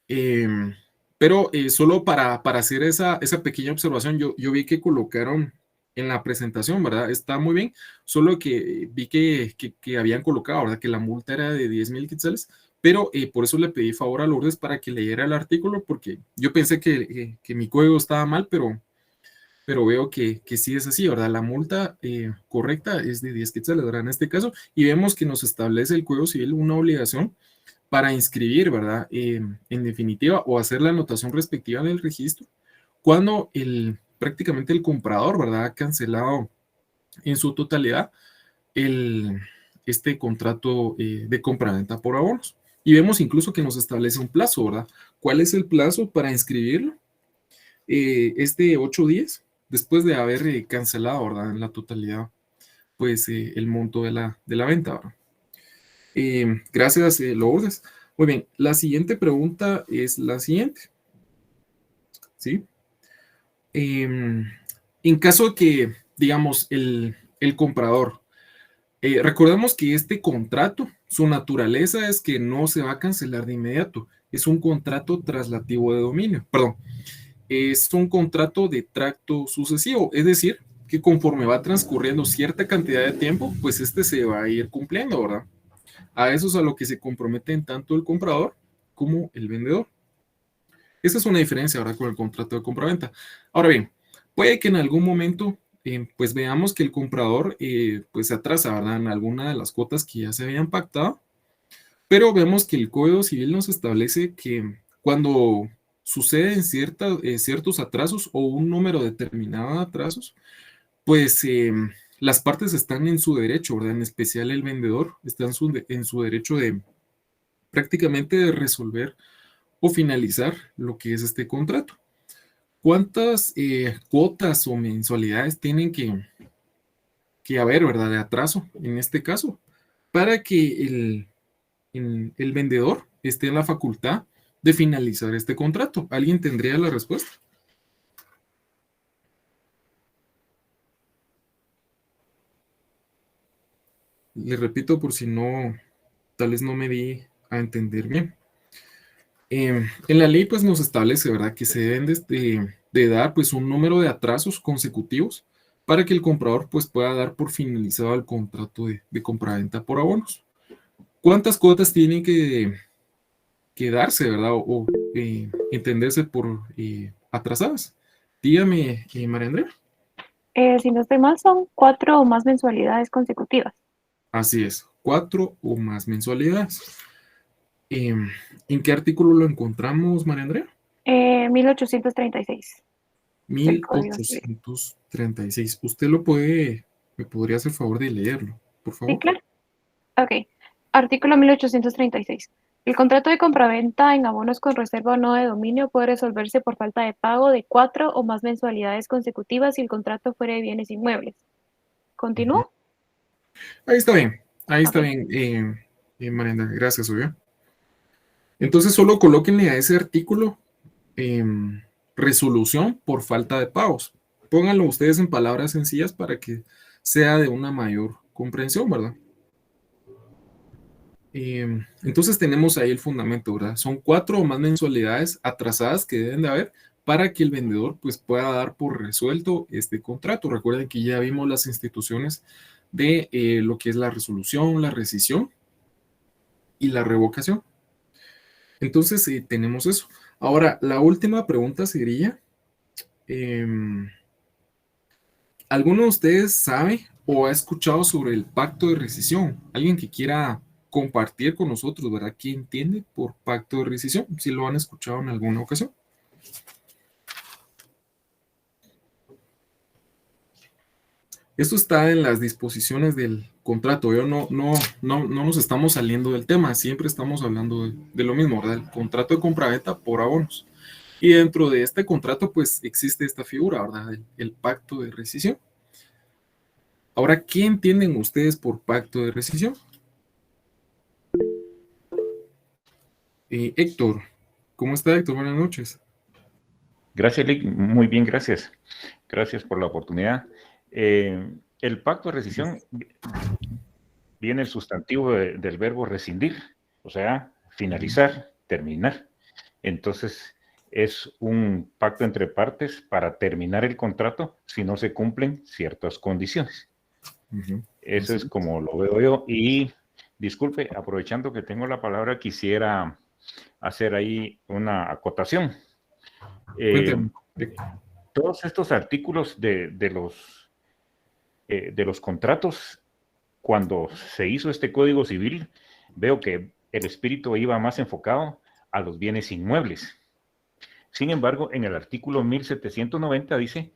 Pero solo para hacer esa pequeña observación, yo vi que colocaron en la presentación, ¿verdad? Está muy bien, solo que vi que habían colocado, ¿verdad? Que la multa era de 10,000 quetzales, pero por eso le pedí favor a Lourdes para que leyera el artículo, porque yo pensé que mi código estaba mal, pero veo que sí es así, ¿verdad? La multa correcta es de 10 quetzales, ¿verdad? En este caso, y vemos que nos establece el Código Civil una obligación para inscribir, ¿verdad? En definitiva, o hacer la anotación respectiva en el registro, cuando prácticamente el comprador, ¿verdad? Ha cancelado en su totalidad este contrato de compraventa por abonos. Y vemos incluso que nos establece un plazo, ¿verdad? ¿Cuál es el plazo para inscribirlo? 8 días después de haber cancelado, ¿verdad? En la totalidad, pues el monto de la venta, ¿verdad? Gracias, Lourdes. Muy bien, la siguiente pregunta es la siguiente. ¿Sí? En caso de que, digamos, el comprador, recordemos que este contrato, su naturaleza es que no se va a cancelar de inmediato. Es un contrato traslativo de dominio, perdón. Es un contrato de tracto sucesivo, es decir, que conforme va transcurriendo cierta cantidad de tiempo, pues este se va a ir cumpliendo, ¿verdad? A eso es a lo que se comprometen tanto el comprador como el vendedor. Esa es una diferencia ahora con el contrato de compraventa. Ahora bien, puede que en algún momento pues veamos que el comprador pues se atrasa, ¿verdad? En alguna de las cuotas que ya se habían pactado, pero vemos que el Código Civil nos establece que cuando suceden ciertos atrasos o un número determinado de atrasos, pues las partes están en su derecho, ¿verdad? En especial el vendedor está en su derecho de prácticamente de resolver o finalizar lo que es este contrato. ¿Cuántas cuotas o mensualidades tienen que haber, ¿verdad? De atraso en este caso, para que el vendedor esté en la facultad de finalizar este contrato. ¿Alguien tendría la respuesta? Le repito por si no, tal vez no me di a entender bien. En la ley pues nos establece, ¿verdad? Que se deben de dar pues un número de atrasos consecutivos para que el comprador pues pueda dar por finalizado el contrato de compraventa por abonos. ¿Cuántas cuotas tienen que darse, ¿verdad? O entenderse por atrasadas? Dígame, María Andrea. Si no estoy mal, son 4 o más mensualidades consecutivas. Así es, 4 o más mensualidades. ¿En qué artículo lo encontramos, María Andrea? 1836. 1836. ¿Usted me podría hacer favor de leerlo, por favor? Sí, claro. Ok. Artículo 1836. El contrato de compraventa en abonos con reserva o no de dominio puede resolverse por falta de pago de 4 o más mensualidades consecutivas si el contrato fuera de bienes inmuebles. ¿Continúo? Ahí está bien. Ahí está bien, María Andrea. Gracias, Olga. Entonces solo colóquenle a ese artículo resolución por falta de pagos. Pónganlo ustedes en palabras sencillas para que sea de una mayor comprensión, ¿verdad? Entonces tenemos ahí el fundamento, ¿verdad? Son 4 o más mensualidades atrasadas que deben de haber para que el vendedor pues pueda dar por resuelto este contrato. Recuerden que ya vimos las instituciones de lo que es la resolución, la rescisión y la revocación. Entonces tenemos eso. Ahora, la última pregunta sería, ¿alguno de ustedes sabe o ha escuchado sobre el pacto de rescisión? ¿Alguien que quiera compartir con nosotros, ¿verdad? ¿Qué entiende por pacto de rescisión? Si lo han escuchado en alguna ocasión. Esto está en las disposiciones del contrato. No nos estamos saliendo del tema, siempre estamos hablando de lo mismo, ¿verdad? El contrato de compraventa por abonos. Y dentro de este contrato, pues existe esta figura, ¿verdad? El pacto de rescisión. Ahora, ¿qué entienden ustedes por pacto de rescisión? Héctor, ¿cómo está, Héctor? Buenas noches. Gracias, Lick. Muy bien, gracias. Gracias por la oportunidad. El pacto de rescisión viene el sustantivo del verbo rescindir, o sea, finalizar, terminar. Entonces, es un pacto entre partes para terminar el contrato si no se cumplen ciertas condiciones. Eso es como lo veo yo. Y disculpe, aprovechando que tengo la palabra, quisiera hacer ahí una acotación. Todos estos artículos de los contratos, cuando se hizo este Código Civil, veo que el espíritu iba más enfocado a los bienes inmuebles. Sin embargo, en el artículo 1790 dice,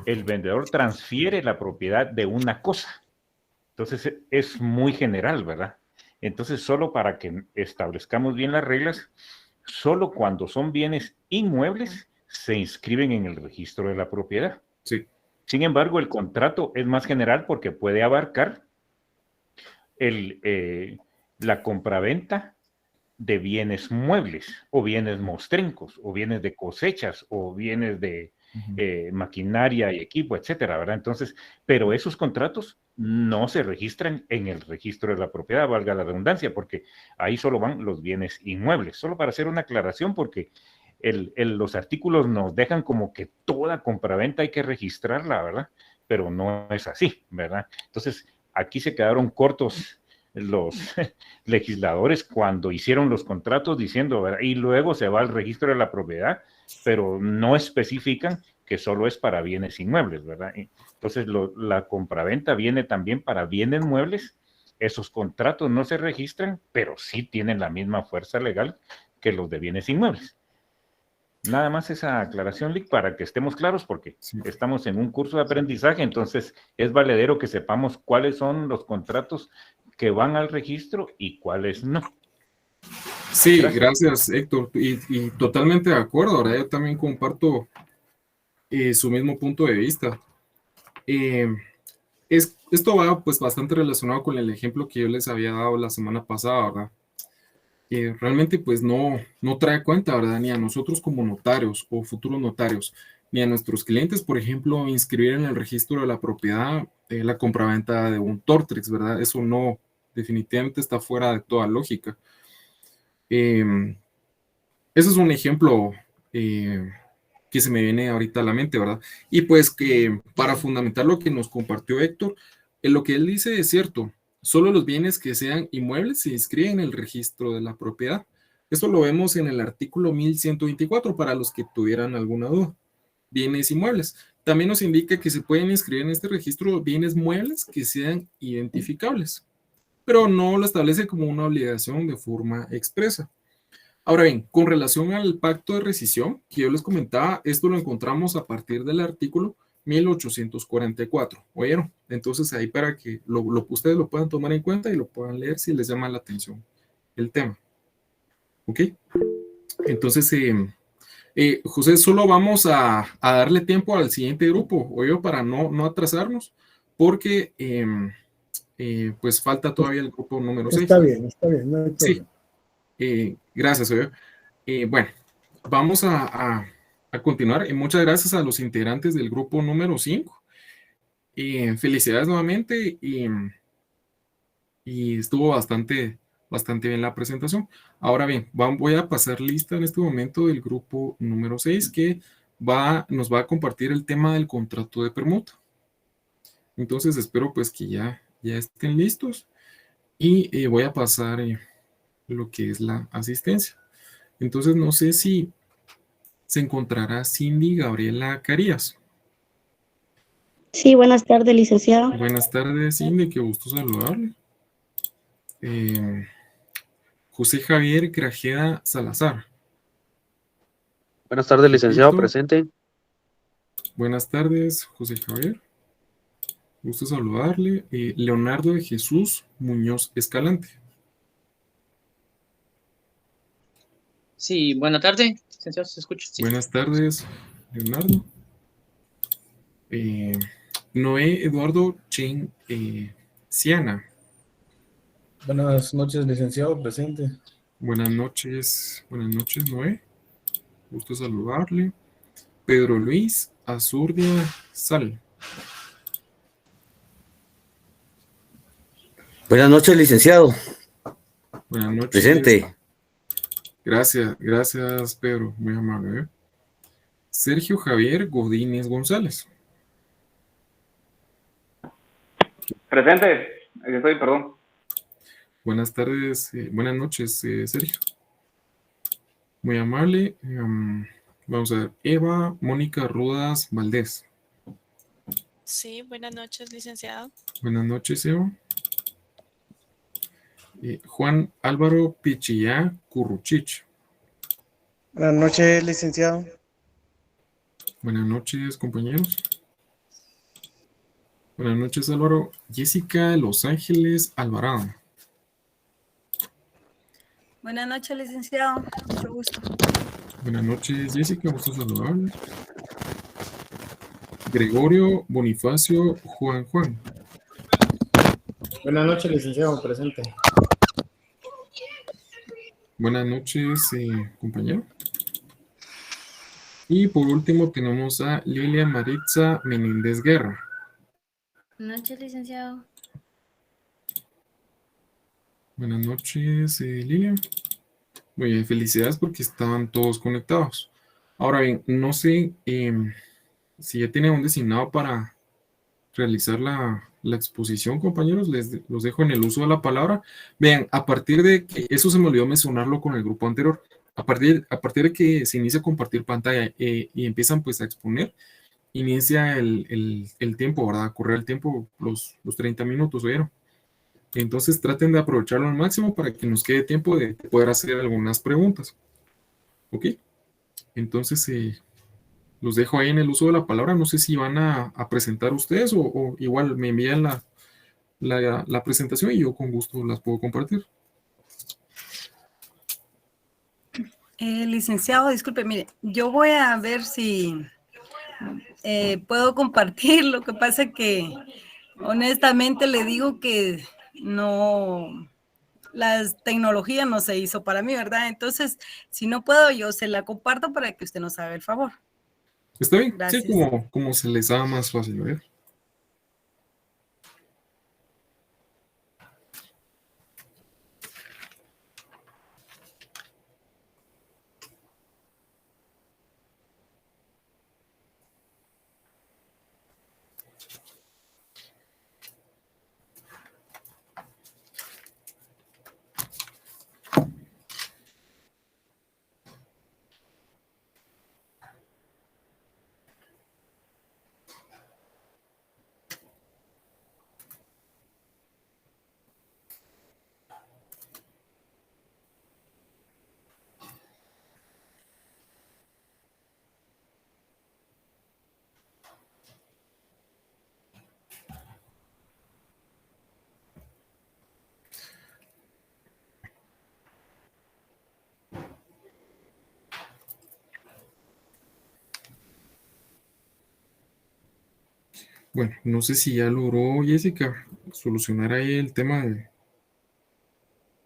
el vendedor transfiere la propiedad de una cosa. Entonces, es muy general, ¿verdad? Entonces, solo para que establezcamos bien las reglas, solo cuando son bienes inmuebles se inscriben en el registro de la propiedad. Sí. Sin embargo, el contrato es más general porque puede abarcar la compraventa de bienes muebles o bienes mostrencos o bienes de cosechas o bienes de maquinaria y equipo, etcétera, ¿verdad? Entonces, pero esos contratos no se registran en el registro de la propiedad, valga la redundancia, porque ahí solo van los bienes inmuebles. Solo para hacer una aclaración, porque los artículos nos dejan como que toda compraventa hay que registrarla, ¿verdad? Pero no es así, ¿verdad? Entonces, aquí se quedaron cortos los legisladores cuando hicieron los contratos diciendo, ¿verdad? Y luego se va al registro de la propiedad, pero no especifican que solo es para bienes inmuebles, ¿verdad? Entonces, la compraventa viene también para bienes muebles. Esos contratos no se registran, pero sí tienen la misma fuerza legal que los de bienes inmuebles. Nada más esa aclaración, Lick, para que estemos claros, porque estamos en un curso de aprendizaje, entonces es valedero que sepamos cuáles son los contratos que van al registro y cuáles no. Sí, gracias Héctor, y totalmente de acuerdo. Ahora yo también comparto su mismo punto de vista. Esto va pues bastante relacionado con el ejemplo que yo les había dado la semana pasada, ¿verdad? Realmente pues no trae cuenta, ¿verdad? Ni a nosotros como notarios o futuros notarios, ni a nuestros clientes, por ejemplo, inscribir en el registro de la propiedad la compraventa de un Tortrix, ¿verdad? Eso no, definitivamente está fuera de toda lógica. Ese es un ejemplo que se me viene ahorita a la mente, ¿verdad? Y pues que para fundamentar lo que nos compartió Héctor, lo que él dice es cierto. Solo los bienes que sean inmuebles se inscriben en el registro de la propiedad. Esto lo vemos en el artículo 1124 para los que tuvieran alguna duda. Bienes inmuebles. También nos indica que se pueden inscribir en este registro bienes muebles que sean identificables, pero no lo establece como una obligación de forma expresa. Ahora bien, con relación al pacto de rescisión que yo les comentaba, esto lo encontramos a partir del artículo 1844, ¿oyeron? Entonces ahí para que ustedes lo puedan tomar en cuenta y lo puedan leer si les llama la atención el tema. ¿Ok? Entonces, José, solo vamos a darle tiempo al siguiente grupo, ¿oyó? Para no atrasarnos, porque pues falta todavía el grupo número 6. Está bien, no hay problema. Sí, gracias, ¿oyó? Bueno, vamos a continuar. Muchas gracias a los integrantes del grupo número 5. Felicidades nuevamente y estuvo bastante bien la presentación. Ahora bien, voy a pasar lista en este momento del grupo número 6 que nos va a compartir el tema del contrato de permuta. Entonces espero pues que ya estén listos y voy a pasar lo que es la asistencia. Entonces no sé si se encontrará Cindy Gabriela Carías. Sí, buenas tardes, licenciado. Buenas tardes, Cindy, qué gusto saludarle. José Javier Grajeda Salazar. Buenas tardes, licenciado, presente. Buenas tardes, José Javier. Gusto saludarle. Leonardo de Jesús Muñoz Escalante. Sí, buena tarde, licenciado, ¿se escucha? Sí. Buenas tardes, Leonardo. Noé Eduardo Chen Siana. Buenas noches, licenciado, presente. Buenas noches, Noé. Gusto saludarle. Pedro Luis Azurdia Sal. Buenas noches, licenciado. Buenas noches. Presente. Gracias, Pedro, muy amable. Sergio Javier Godínez González. Presente, aquí estoy, perdón. Buenas tardes, buenas noches, Sergio. Muy amable. Vamos a ver, Eva Mónica Rodas Valdés. Sí, buenas noches, licenciado. Buenas noches, Eva. Juan Álvaro Pichillá Curruchich. Buenas noches, licenciado. Buenas noches, compañeros. Buenas noches, Álvaro. Jessica Los Ángeles Alvarado. Buenas noches, licenciado. Mucho gusto. Buenas noches, Jessica, gusto saludarle. Gregorio, Bonifacio, Juan. Buenas noches, licenciado, presente. Buenas noches, compañero. Y por último tenemos a Lilia Maritza Menéndez Guerra. Buenas noches, licenciado. Buenas noches, Lilia. Muy bien, felicidades porque estaban todos conectados. Ahora bien, no sé si ya tienen un designado para realizar la exposición, compañeros. Los dejo en el uso de la palabra. Vean, a partir de que, eso se me olvidó mencionarlo con el grupo anterior, a partir de que se inicia a compartir pantalla y empiezan pues a exponer, inicia el tiempo, ¿verdad? Correr el tiempo, los 30 minutos, ¿oyeron? Entonces traten de aprovecharlo al máximo para que nos quede tiempo de poder hacer algunas preguntas. ¿Ok? Entonces, los dejo ahí en el uso de la palabra. No sé si van a presentar ustedes o igual me envían la presentación y yo con gusto las puedo compartir. Licenciado, disculpe, mire, yo voy a ver si puedo compartir. Lo que pasa es que honestamente le digo que no, la tecnología no se hizo para mí, ¿verdad? Entonces, si no puedo, yo se la comparto para que usted nos haga el favor. ¿Está bien? Gracias. Sí, como se les haga más fácil, ¿verdad? Bueno, no sé si ya logró Jessica solucionar ahí el tema de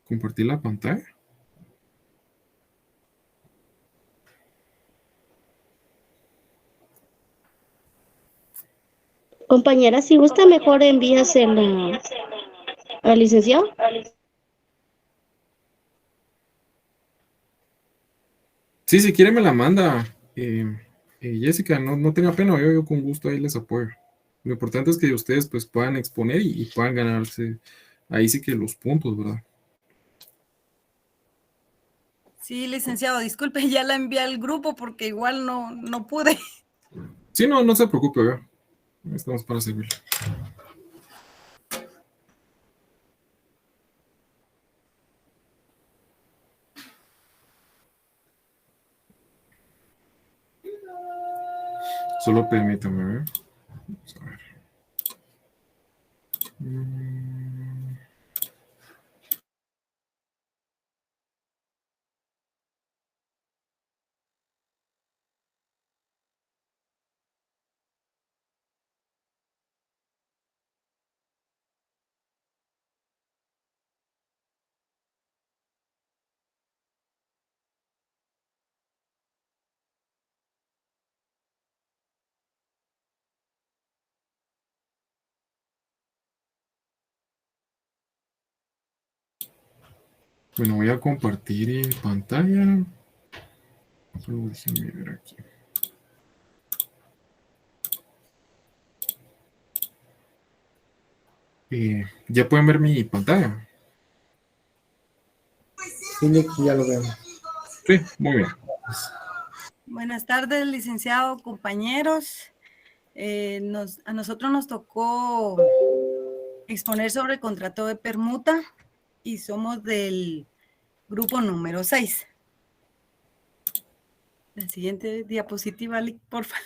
compartir la pantalla. Compañera, si gusta, mejor envíasela al licenciado. Sí, si quiere me la manda. Jessica, no tenga pena, yo con gusto ahí les apoyo. Lo importante es que ustedes pues puedan exponer y puedan ganarse ahí sí que los puntos, ¿verdad? Sí, licenciado, disculpe, ya la envié al grupo porque igual no pude. Sí, no se preocupe, ¿verdad? Estamos para servir. Solo permítame, ¿verdad? Vamos a ver. Bueno, voy a compartir pantalla. Solo déjenme ver aquí. Ya pueden ver mi pantalla. Sí, ya lo vemos. Sí, muy bien. Buenas tardes, licenciado, compañeros. A nosotros nos tocó exponer sobre el contrato de permuta y somos del grupo número 6. La siguiente diapositiva, por favor.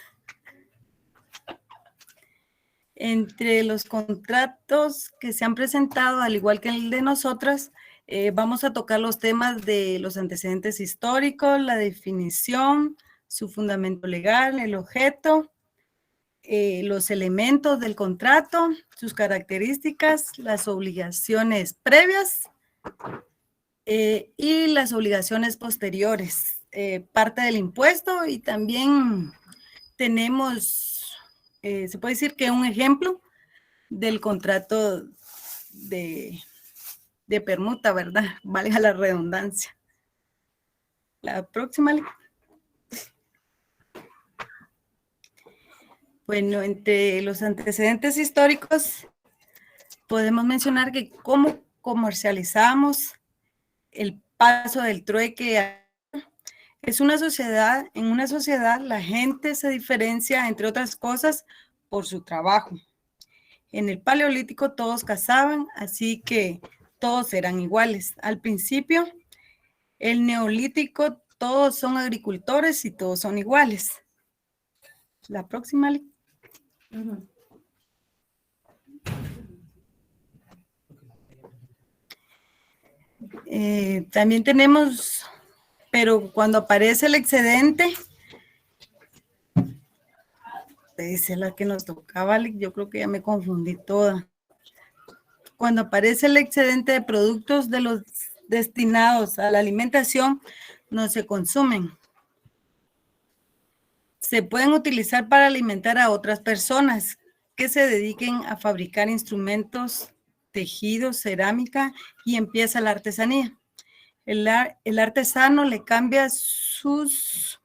Entre los contratos que se han presentado, al igual que el de nosotras, Vamos a tocar los temas de los antecedentes históricos, la definición, su fundamento legal, el objeto, los elementos del contrato, sus características, las obligaciones previas y las obligaciones posteriores, parte del impuesto, y también tenemos, se puede decir que un ejemplo del contrato de permuta, ¿verdad? Valga la redundancia. La próxima. Bueno, entre los antecedentes históricos podemos mencionar que cómo comercializamos el paso del trueque. Es una sociedad, en una sociedad la gente se diferencia, entre otras cosas, por su trabajo. En el Paleolítico todos cazaban, así que todos eran iguales. Al principio, el Neolítico, todos son agricultores y todos son iguales. La próxima. También tenemos, pero cuando aparece el excedente, esa es la que nos tocaba, yo creo que ya me confundí toda. Cuando aparece el excedente de productos de los destinados a la alimentación, no se consumen. Se pueden utilizar para alimentar a otras personas que se dediquen a fabricar instrumentos, tejidos, cerámica y empieza la artesanía. El artesano le cambia sus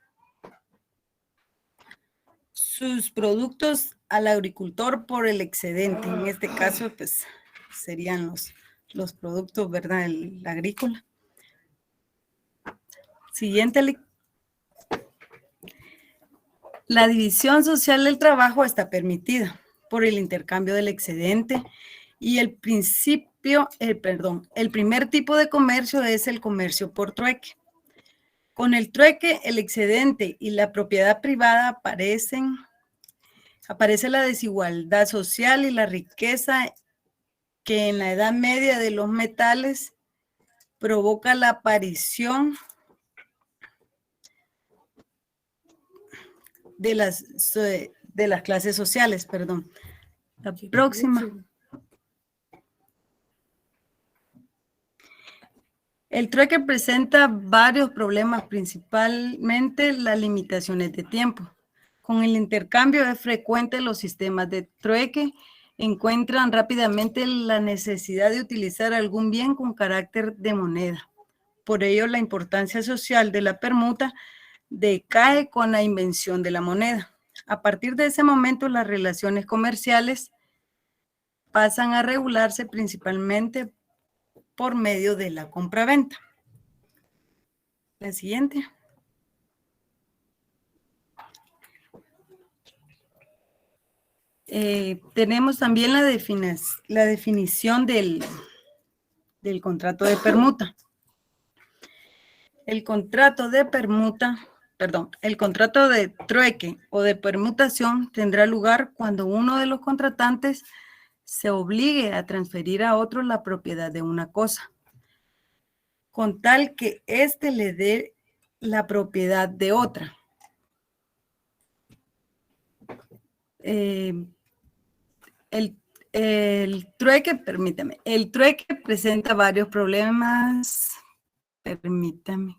productos al agricultor por el excedente. En este caso, pues, serían los productos, ¿verdad? El agrícola. Siguiente. La división social del trabajo está permitida por el intercambio del excedente y el primer tipo de comercio es el comercio por trueque. Con el trueque, el excedente y la propiedad privada aparece la desigualdad social y la riqueza que en la Edad Media de los metales provoca la aparición de las clases sociales, perdón. La próxima. El trueque presenta varios problemas, principalmente las limitaciones de tiempo. Con el intercambio es frecuente los sistemas de trueque encuentran rápidamente la necesidad de utilizar algún bien con carácter de moneda. Por ello, la importancia social de la permuta decae con la invención de la moneda. A partir de ese momento, las relaciones comerciales pasan a regularse principalmente por medio de la compraventa. La siguiente. Tenemos también la definición del contrato de permuta. El contrato de trueque o de permutación tendrá lugar cuando uno de los contratantes se obligue a transferir a otro la propiedad de una cosa, con tal que éste le dé la propiedad de otra. El trueque presenta varios problemas. Permítame.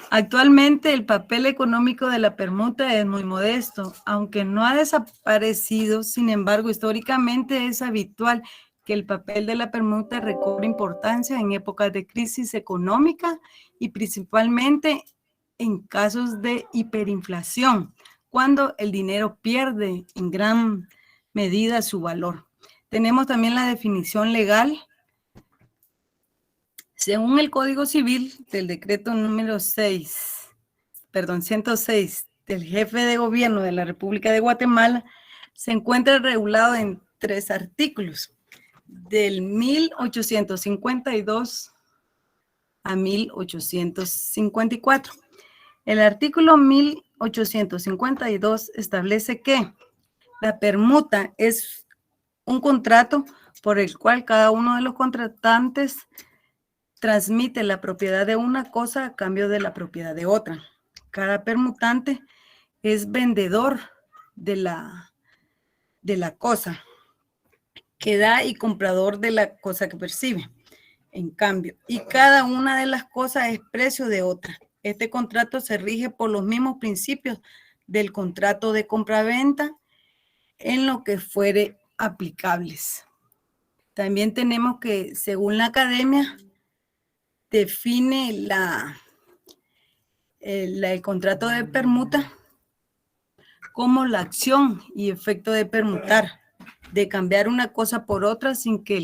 Actualmente el papel económico de la permuta es muy modesto, aunque no ha desaparecido. Sin embargo, históricamente es habitual que el papel de la permuta recobre importancia en épocas de crisis económica y principalmente en casos de hiperinflación, cuando el dinero pierde en gran medida su valor. Tenemos también la definición legal. Según el Código Civil del decreto número 106 del jefe de gobierno de la República de Guatemala, se encuentra regulado en 3 artículos, del 1852 a 1854. El artículo 1852 establece que la permuta es un contrato por el cual cada uno de los contratantes transmite la propiedad de una cosa a cambio de la propiedad de otra. Cada permutante es vendedor de la cosa que da y comprador de la cosa que percibe. En cambio, y cada una de las cosas es precio de otra. Este contrato se rige por los mismos principios del contrato de compraventa en lo que fuere aplicables. También tenemos que, según la academia, define el contrato de permuta como la acción y efecto de permutar, de cambiar una cosa por otra sin que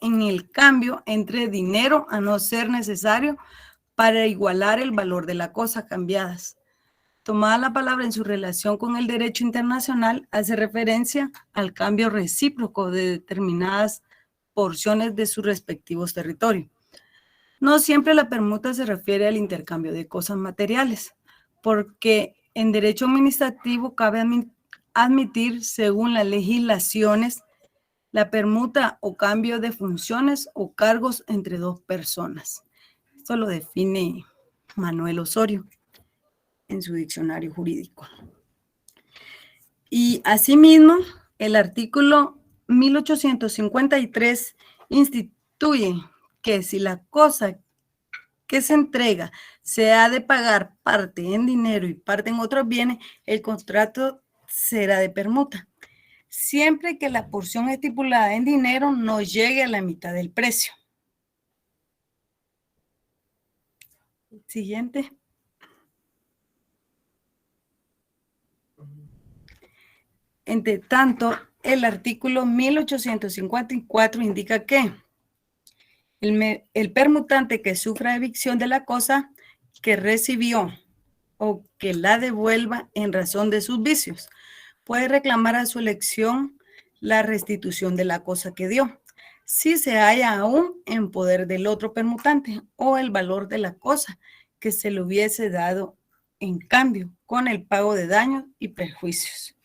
en el cambio entre dinero a no ser necesario para igualar el valor de la cosa cambiadas. Tomada la palabra en su relación con el derecho internacional, hace referencia al cambio recíproco de determinadas porciones de sus respectivos territorios. No siempre la permuta se refiere al intercambio de cosas materiales, porque en derecho administrativo cabe admitir, según las legislaciones, la permuta o cambio de funciones o cargos entre dos personas. Esto lo define Manuel Osorio en su diccionario jurídico. Y asimismo, el artículo 1853 instituye que si la cosa que se entrega se ha de pagar parte en dinero y parte en otros bienes, el contrato será de permuta, siempre que la porción estipulada en dinero no llegue a la mitad del precio. Siguiente. Entre tanto, el artículo 1854 indica que el permutante que sufra evicción de la cosa que recibió o que la devuelva en razón de sus vicios puede reclamar a su elección la restitución de la cosa que dio, si se halla aún en poder del otro permutante o el valor de la cosa que se le hubiese dado en cambio con el pago de daños y perjuicios.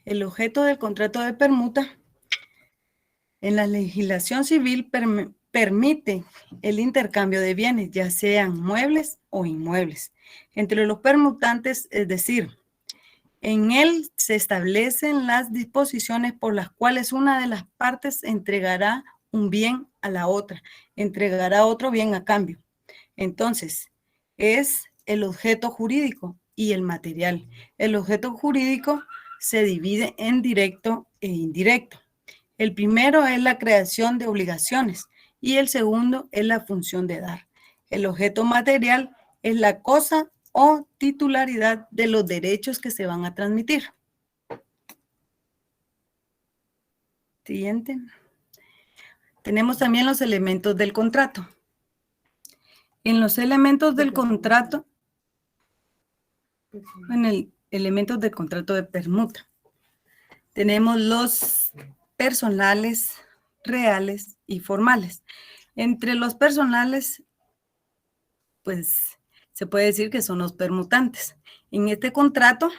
El objeto del contrato de permuta en la legislación civil permite el intercambio de bienes, ya sean muebles o inmuebles, entre los permutantes, es decir, en él se establecen las disposiciones por las cuales una de las partes entregará un bien a la otra, entregará otro bien a cambio. Entonces, es el objeto jurídico y el material. El objeto jurídico se divide en directo e indirecto. El primero es la creación de obligaciones y el segundo es la función de dar. El objeto material es la cosa o titularidad de los derechos que se van a transmitir. Siguiente. Tenemos también los elementos del contrato. En los elementos del contrato, en el elementos del contrato de permuta, tenemos los personales, reales y formales. Entre los personales, pues se puede decir que son los permutantes. En este contrato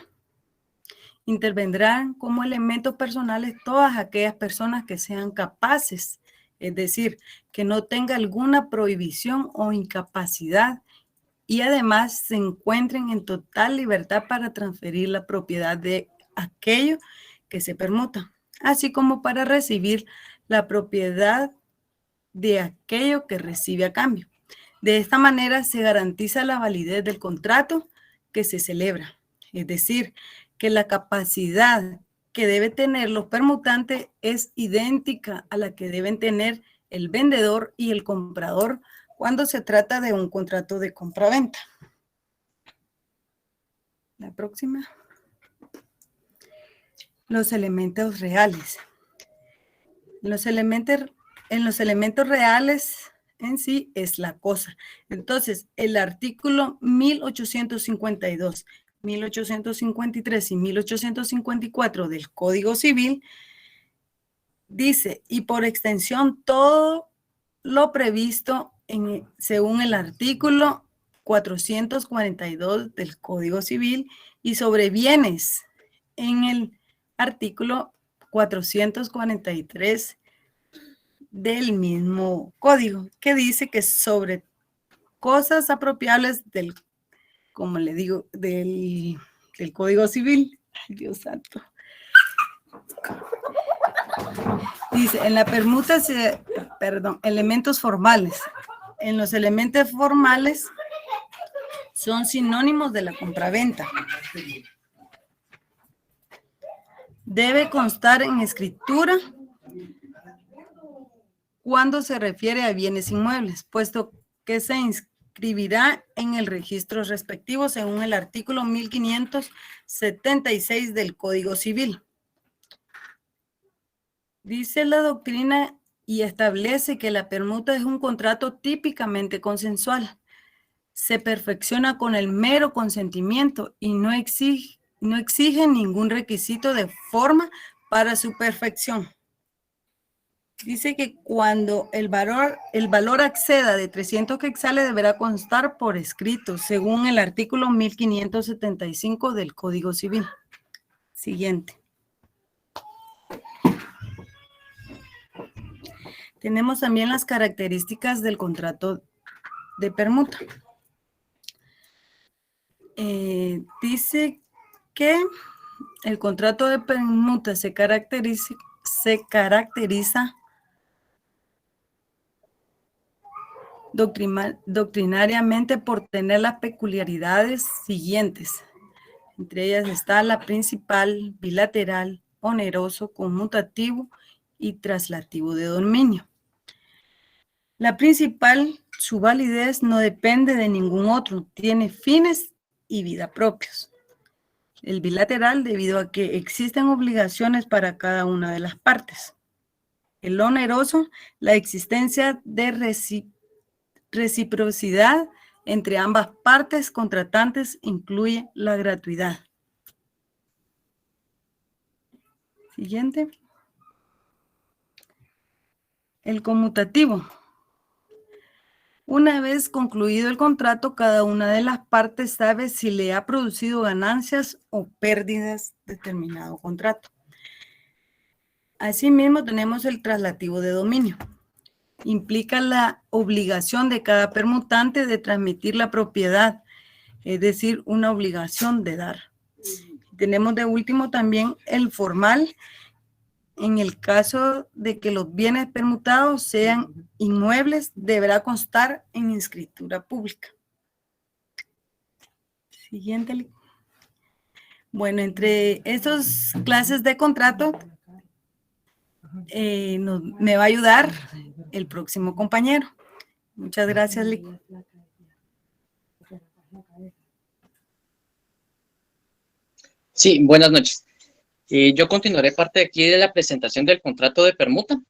intervendrán como elementos personales todas aquellas personas que sean capaces, es decir, que no tenga alguna prohibición o incapacidad y además se encuentren en total libertad para transferir la propiedad de aquello que se permuta, así como para recibir la propiedad de aquello que recibe a cambio. De esta manera se garantiza la validez del contrato que se celebra, es decir, que la capacidad que debe tener los permutantes es idéntica a la que deben tener el vendedor y el comprador cuando se trata de un contrato de compraventa. La próxima. Los elementos reales. En los elementos reales en sí es la cosa. Entonces, el artículo 1852, 1853 y 1854 del Código Civil dice, y por extensión todo lo previsto según el artículo 442 del Código Civil y sobre bienes en el artículo 443 del mismo código, que dice que sobre cosas apropiables del, como le digo, del Código Civil. Ay, Dios santo. Dice, en la permuta elementos formales. En los elementos formales son sinónimos de la compraventa. Debe constar en escritura cuando se refiere a bienes inmuebles, puesto que se inscribirá en el registro respectivo según el artículo 1576 del Código Civil. Dice la doctrina y establece que la permuta es un contrato típicamente consensual. Se perfecciona con el mero consentimiento y no exige ningún requisito de forma para su perfección. Dice que cuando el valor acceda de 300 quetzales deberá constar por escrito, según el artículo 1575 del Código Civil. Siguiente. Tenemos también las características del contrato de permuta. Dice que el contrato de permuta se caracteriza doctrinariamente por tener las peculiaridades siguientes. Entre ellas está la principal, bilateral, oneroso, conmutativo y traslativo de dominio. La principal, su validez no depende de ningún otro, tiene fines y vida propios. El bilateral, debido a que existen obligaciones para cada una de las partes. El oneroso, la existencia de reciprocidad entre ambas partes contratantes incluye la gratuidad. Siguiente. El conmutativo. Una vez concluido el contrato, cada una de las partes sabe si le ha producido ganancias o pérdidas determinado contrato. Asimismo, tenemos el traslativo de dominio. Implica la obligación de cada permutante de transmitir la propiedad, es decir, una obligación de dar. Tenemos de último también el formal, en el caso de que los bienes permutados sean inmuebles, deberá constar en escritura pública. Siguiente. Bueno, entre estas clases de contrato, me va a ayudar el próximo compañero. Muchas gracias, Lick. Sí, buenas noches. Yo continuaré parte de aquí de la presentación del contrato de permuta.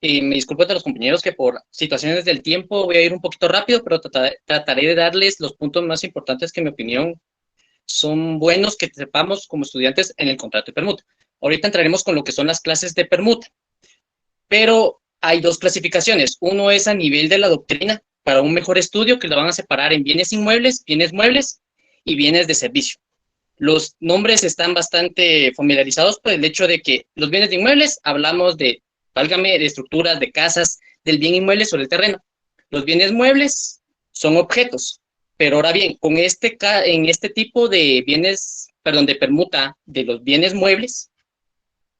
Me disculpo de los compañeros que por situaciones del tiempo voy a ir un poquito rápido, pero trataré de darles los puntos más importantes que en mi opinión son buenos que sepamos como estudiantes en el contrato de permuta. Ahorita entraremos con lo que son las clases de permuta, pero hay dos clasificaciones. Uno es a nivel de la doctrina, para un mejor estudio, que lo van a separar en bienes inmuebles, bienes muebles y bienes de servicio. Los nombres están bastante familiarizados por el hecho de que los bienes de inmuebles, hablamos de, válgame, de estructuras, de casas, del bien inmueble sobre el terreno. Los bienes muebles son objetos, pero ahora bien, en este tipo de bienes, perdón, de permuta de los bienes muebles,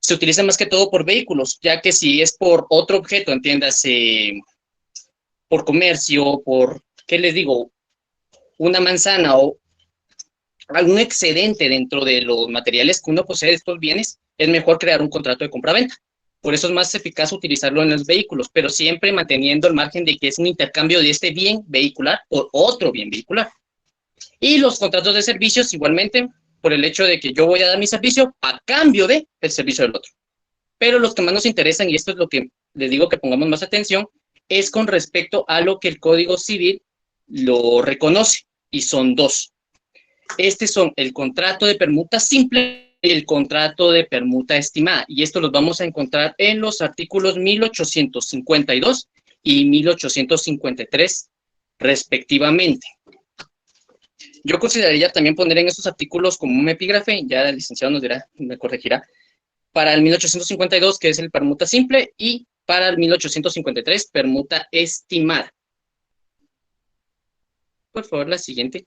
se utiliza más que todo por vehículos, ya que si es por otro objeto, entiéndase, por comercio, por, ¿qué les digo? Una manzana o algún excedente dentro de los materiales que uno posee de estos bienes, es mejor crear un contrato de compraventa. Por eso es más eficaz utilizarlo en los vehículos, pero siempre manteniendo el margen de que es un intercambio de este bien vehicular por otro bien vehicular. Y los contratos de servicios igualmente, por el hecho de que yo voy a dar mi servicio a cambio del servicio del otro. Pero los que más nos interesan, y esto es lo que les digo que pongamos más atención, es con respecto a lo que el Código Civil lo reconoce, y son dos. Estos son el contrato de permuta simple y el contrato de permuta estimada, y esto los vamos a encontrar en los artículos 1852 y 1853 respectivamente. Yo consideraría también poner en estos artículos como un epígrafe, ya el licenciado nos dirá, me corregirá, para el 1852, que es el permuta simple, y para el 1853, permuta estimada. Por favor, la siguiente.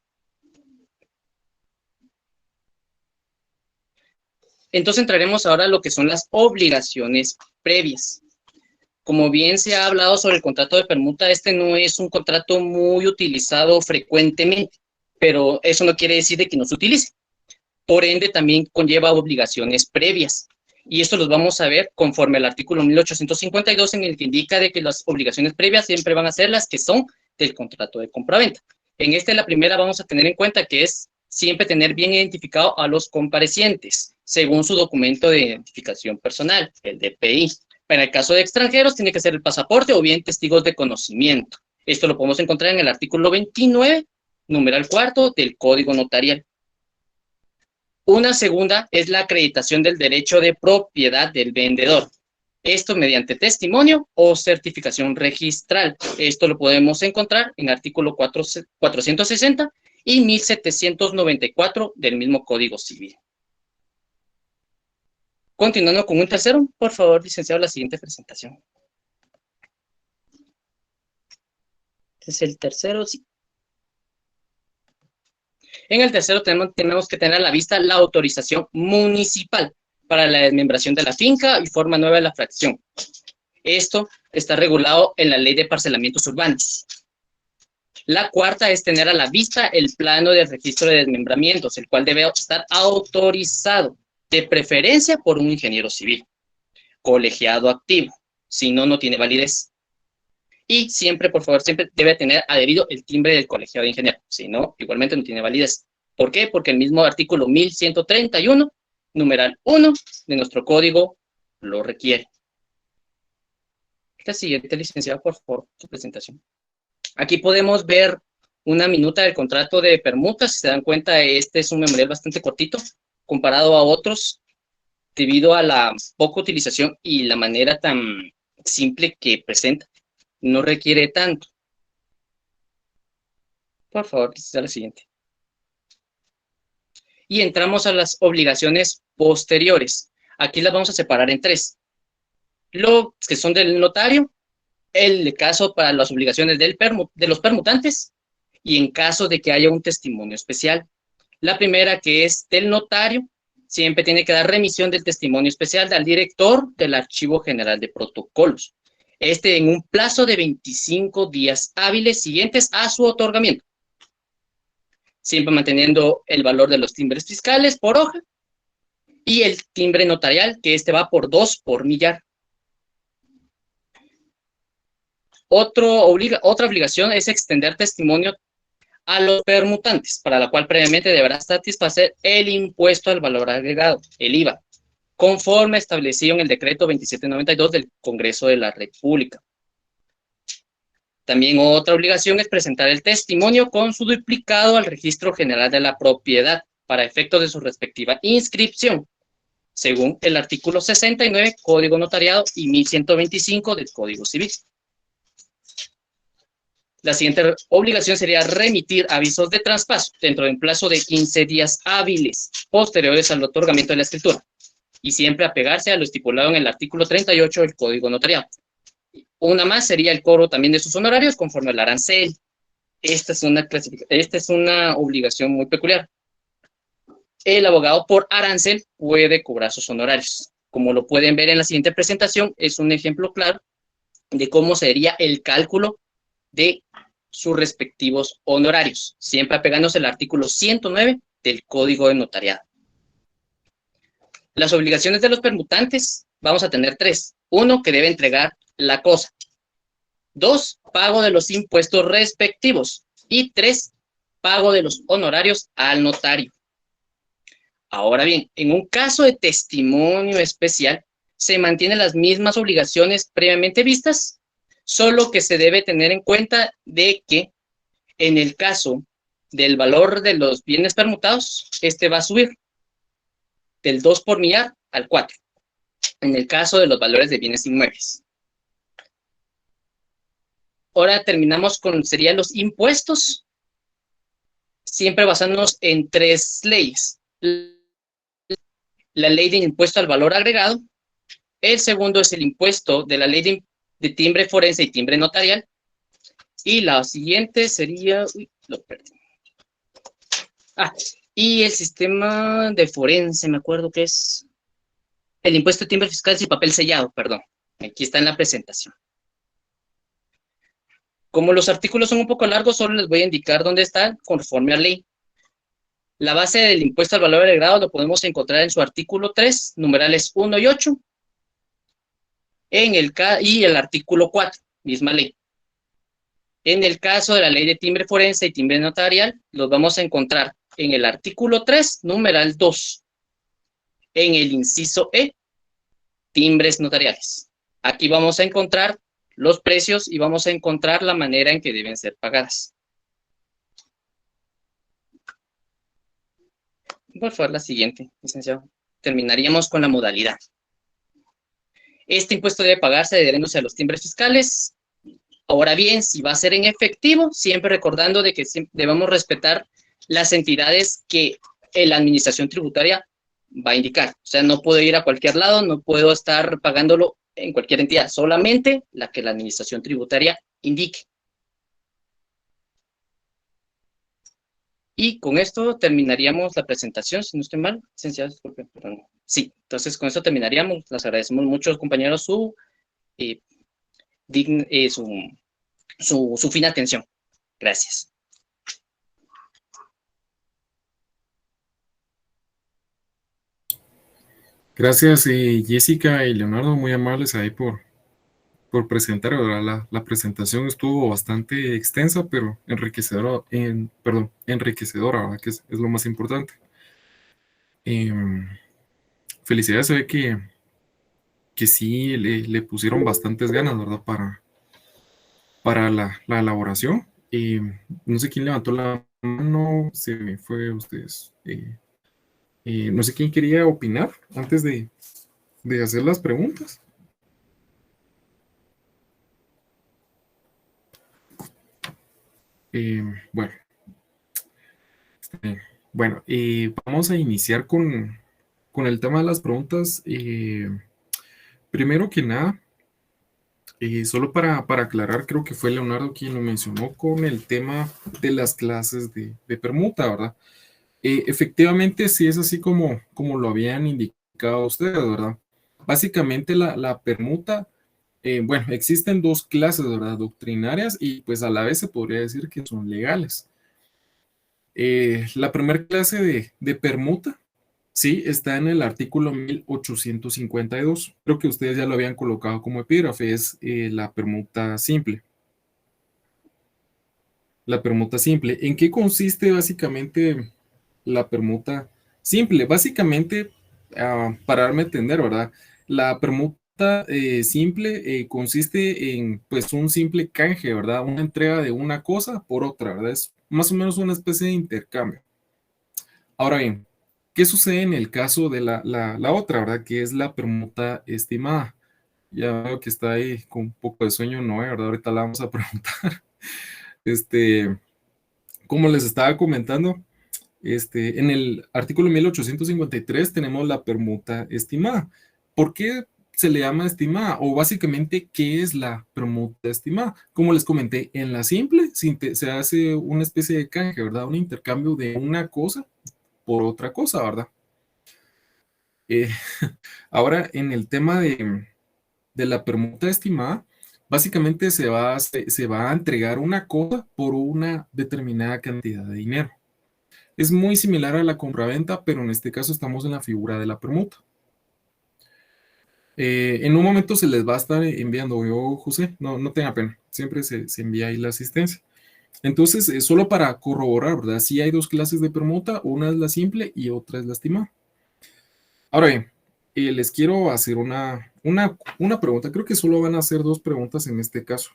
Entonces entraremos ahora a lo que son las obligaciones previas. Como bien se ha hablado sobre el contrato de permuta, este no es un contrato muy utilizado frecuentemente, pero eso no quiere decir de que no se utilice. Por ende, también conlleva obligaciones previas. Y esto los vamos a ver conforme al artículo 1852, en el que indica de que las obligaciones previas siempre van a ser las que son del contrato de compraventa. En la primera vamos a tener en cuenta que es siempre tener bien identificado a los comparecientes, según su documento de identificación personal, el DPI. Para el caso de extranjeros, tiene que ser el pasaporte o bien testigos de conocimiento. Esto lo podemos encontrar en el artículo 29, numeral 4 del Código Notarial. Una segunda es la acreditación del derecho de propiedad del vendedor. Esto mediante testimonio o certificación registral. Esto lo podemos encontrar en artículo 460 y 1794 del mismo Código Civil. Continuando con un tercero, por favor, licenciado, la siguiente presentación. Es el tercero, sí. En el tercero tenemos que tener a la vista la autorización municipal para la desmembración de la finca y forma nueva de la fracción. Esto está regulado en la Ley de Parcelamientos Urbanos. La cuarta es tener a la vista el plano de registro de desmembramientos, el cual debe estar autorizado, de preferencia por un ingeniero civil, colegiado activo, si no, no tiene validez. Y siempre, por favor, siempre debe tener adherido el timbre del colegiado de ingeniero, si no, igualmente no tiene validez. ¿Por qué? Porque el mismo artículo 1131, numeral 1 de nuestro código lo requiere. La siguiente, licenciado, por favor, su presentación. Aquí podemos ver una minuta del contrato de permuta. Si se dan cuenta, este es un memorial bastante cortito comparado a otros, debido a la poca utilización y la manera tan simple que presenta. No requiere tanto. Por favor, a la siguiente. Y entramos a las obligaciones posteriores. Aquí las vamos a separar en tres. Lo que son del notario, el caso para las obligaciones de los permutantes, y en caso de que haya un testimonio especial. La primera, que es del notario, siempre tiene que dar remisión del testimonio especial al director del Archivo General de Protocolos. En un plazo de 25 días hábiles siguientes a su otorgamiento. Siempre manteniendo el valor de los timbres fiscales por hoja y el timbre notarial, que va por 2 por millar. Otra obligación es extender testimonio a los permutantes, para la cual previamente deberá satisfacer el impuesto al valor agregado, el IVA, conforme establecido en el decreto 2792 del Congreso de la República. También otra obligación es presentar el testimonio con su duplicado al Registro General de la Propiedad, para efectos de su respectiva inscripción, según el artículo 69, Código Notariado, y 1125 del Código Civil. La siguiente obligación sería remitir avisos de traspaso dentro de un plazo de 15 días hábiles posteriores al otorgamiento de la escritura, y siempre apegarse a lo estipulado en el artículo 38 del Código Notariado. Una más sería el cobro también de sus honorarios conforme al arancel. Esta es una obligación muy peculiar. El abogado por arancel puede cobrar sus honorarios. Como lo pueden ver en la siguiente presentación, es un ejemplo claro de cómo sería el cálculo de sus respectivos honorarios, siempre apegándose al artículo 109 del Código de Notariado. Las obligaciones de los permutantes, vamos a tener 3. 1, que debe entregar la cosa. 2, pago de los impuestos respectivos. Y 3, pago de los honorarios al notario. Ahora bien, en un caso de testimonio especial, se mantienen las mismas obligaciones previamente vistas, solo que se debe tener en cuenta de que en el caso del valor de los bienes permutados, va a subir del 2 por millar al 4, en el caso de los valores de bienes inmuebles. Ahora terminamos con, serían los impuestos, siempre basándonos en 3 leyes. La ley de impuesto al valor agregado, el segundo es el impuesto de la ley de timbre forense y timbre notarial, y la siguiente sería, uy, lo perdí. Y el sistema de forense, me acuerdo que es el impuesto de timbre fiscal y papel sellado, perdón. Aquí está en la presentación. Como los artículos son un poco largos, solo les voy a indicar dónde están conforme a ley. La base del impuesto al valor agregado lo podemos encontrar en su artículo 3, numerales 1 y 8, y el artículo 4, misma ley. En el caso de la ley de timbre forense y timbre notarial, los vamos a encontrar en el artículo 3, numeral 2, en el inciso E, timbres notariales. Aquí vamos a encontrar los precios y vamos a encontrar la manera en que deben ser pagadas. Por favor, la siguiente, licenciado. Terminaríamos con la modalidad. Este impuesto debe pagarse adheriéndose a los timbres fiscales. Ahora bien, si va a ser en efectivo, siempre recordando de que debemos respetar las entidades que la administración tributaria va a indicar. O sea, no puedo ir a cualquier lado, no puedo estar pagándolo en cualquier entidad, solamente la que la administración tributaria indique. Y con esto terminaríamos la presentación, si no estoy mal, licenciado, disculpe, perdón. Sí, entonces con esto terminaríamos. Les agradecemos mucho, compañeros, su fina atención. Gracias. Gracias, Jessica y Leonardo, muy amables ahí por presentar, ¿verdad? La presentación estuvo bastante extensa, pero enriquecedora, ¿verdad? Que es lo más importante. Felicidades, se ve que sí le pusieron bastantes ganas, ¿verdad? Para la elaboración. No sé quién levantó la mano, se me fue ustedes. No sé quién quería opinar antes de hacer las preguntas. Bueno, vamos a iniciar con el tema de las preguntas. Primero que nada, solo para aclarar, creo que fue Leonardo quien lo mencionó con el tema de las clases de permuta, ¿verdad? Efectivamente, sí es así como lo habían indicado ustedes, ¿verdad? Básicamente la permuta, bueno, existen 2 clases, ¿verdad? Doctrinarias y pues a la vez se podría decir que son legales. La primera clase de permuta, sí, está en el artículo 1852. Creo que ustedes ya lo habían colocado como epígrafe, es la permuta simple. La permuta simple. ¿En qué consiste básicamente la permuta simple? Básicamente, para darme a entender, ¿verdad? La permuta simple consiste en, pues, un simple canje, ¿verdad? Una entrega de una cosa por otra, ¿verdad? Es más o menos una especie de intercambio. Ahora bien, ¿qué sucede en el caso de la otra, ¿verdad? Que es la permuta estimada. Ya veo que está ahí con un poco de sueño, ¿no? ¿Verdad? Ahorita la vamos a preguntar. Como les estaba comentando, en el artículo 1853 tenemos la permuta estimada. ¿Por qué se le llama estimada? O básicamente, ¿qué es la permuta estimada? Como les comenté, en la simple se hace una especie de canje, ¿verdad? Un intercambio de una cosa por otra cosa, ¿verdad? Ahora, en el tema de la permuta estimada, básicamente se va a entregar una cosa por una determinada cantidad de dinero. Es muy similar a la compraventa, pero en este caso estamos en la figura de la permuta. En un momento se les va a estar enviando, José, no tenga pena, siempre se envía ahí la asistencia. Entonces, solo para corroborar, ¿verdad? Sí hay 2 clases de permuta, una es la simple y otra es la estimada. Ahora bien, les quiero hacer una pregunta, creo que solo van a hacer 2 preguntas en este caso.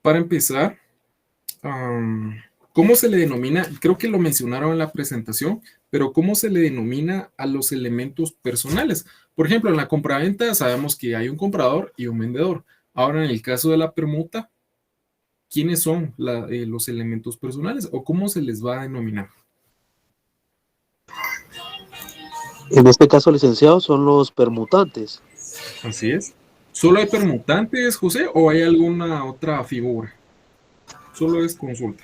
Para empezar, ¿cómo se le denomina? Creo que lo mencionaron en la presentación, pero ¿cómo se le denomina a los elementos personales? Por ejemplo, en la compraventa sabemos que hay un comprador y un vendedor. Ahora, en el caso de la permuta, ¿quiénes son los elementos personales o cómo se les va a denominar? En este caso, licenciado, son los permutantes. Así es. ¿Solo hay permutantes, José, o hay alguna otra figura? Solo es consulta.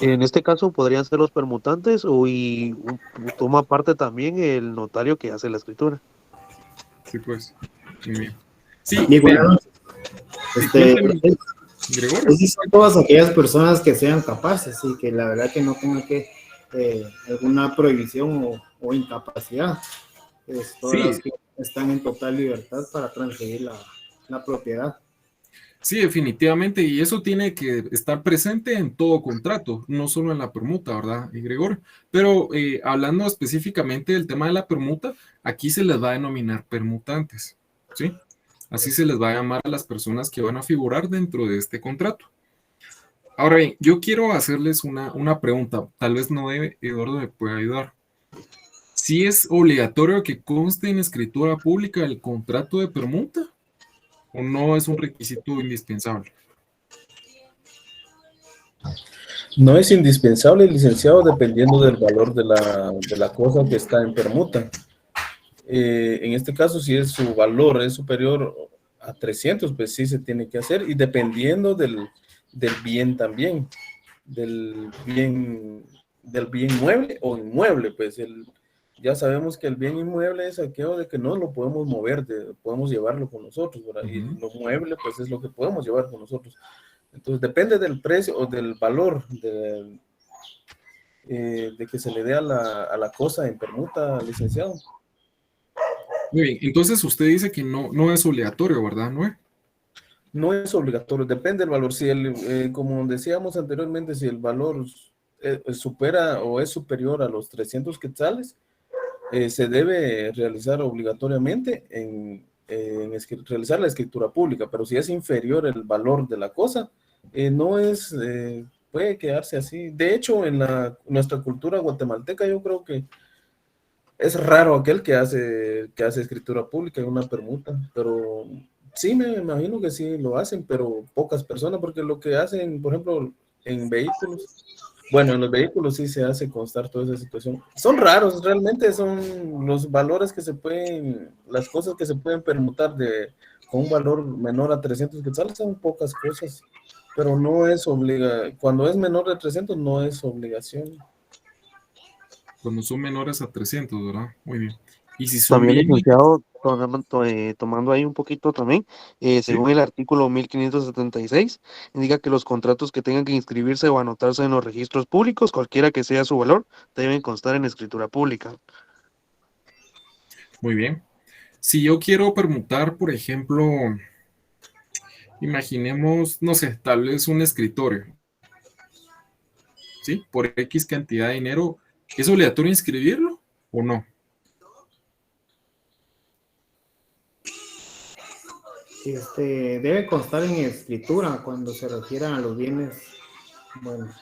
En este caso podrían ser los permutantes y toma parte también el notario que hace la escritura. Sí, pues. Muy bien. Sí, Bueno, Gregorio. pues son todas aquellas personas que sean capaces y que la verdad que no tengan que alguna prohibición o incapacidad. Todas las que están en total libertad para transferir la propiedad. Sí, definitivamente, y eso tiene que estar presente en todo contrato, no solo en la permuta, ¿verdad, Gregorio? Pero hablando específicamente del tema de la permuta, aquí se les va a denominar permutantes, ¿sí? Así se les va a llamar a las personas que van a figurar dentro de este contrato. Ahora bien, yo quiero hacerles una pregunta, tal vez no debe, Eduardo me puede ayudar. ¿Si es obligatorio que conste en escritura pública el contrato de permuta? ¿O no es un requisito indispensable? No es indispensable, licenciado, dependiendo del valor de la cosa que está en permuta. En este caso, si su valor es superior a 300, pues sí se tiene que hacer, y dependiendo del bien también, del bien mueble o inmueble, pues ya sabemos que el bien inmueble es aquello de que no lo podemos mover, podemos llevarlo con nosotros, ¿verdad? Y lo mueble, pues es lo que podemos llevar con nosotros. Entonces, depende del precio o del valor de que se le dé a la cosa en permuta, licenciado. Muy bien, entonces usted dice que no es obligatorio, ¿verdad, Noé? No es obligatorio, depende del valor. Si como decíamos anteriormente, si el valor supera o es superior a los 300 quetzales, se debe realizar obligatoriamente realizar la escritura pública, pero si es inferior el valor de la cosa, puede quedarse así. De hecho, en nuestra cultura guatemalteca, yo creo que es raro aquel que hace escritura pública en una permuta, pero sí me imagino que sí lo hacen, pero pocas personas, porque lo que hacen, por ejemplo, en vehículos, bueno, en los vehículos sí se hace constar toda esa situación. Son raros, realmente son los valores que las cosas que se pueden permutar con un valor menor a 300 quetzales, son pocas cosas, pero no es cuando es menor de 300 no es obligación. Cuando son menores a 300, ¿verdad? Muy bien. Y si son También, bien... licenciado, tomando ahí un poquito también, según el artículo 1576, indica que los contratos que tengan que inscribirse o anotarse en los registros públicos, cualquiera que sea su valor, deben constar en escritura pública. Muy bien. Si yo quiero permutar, por ejemplo, imaginemos, no sé, tal vez un escritorio, ¿sí? Por X cantidad de dinero, ¿es obligatorio inscribirlo o no? Debe constar en escritura cuando se refieran a los bienes. Bueno,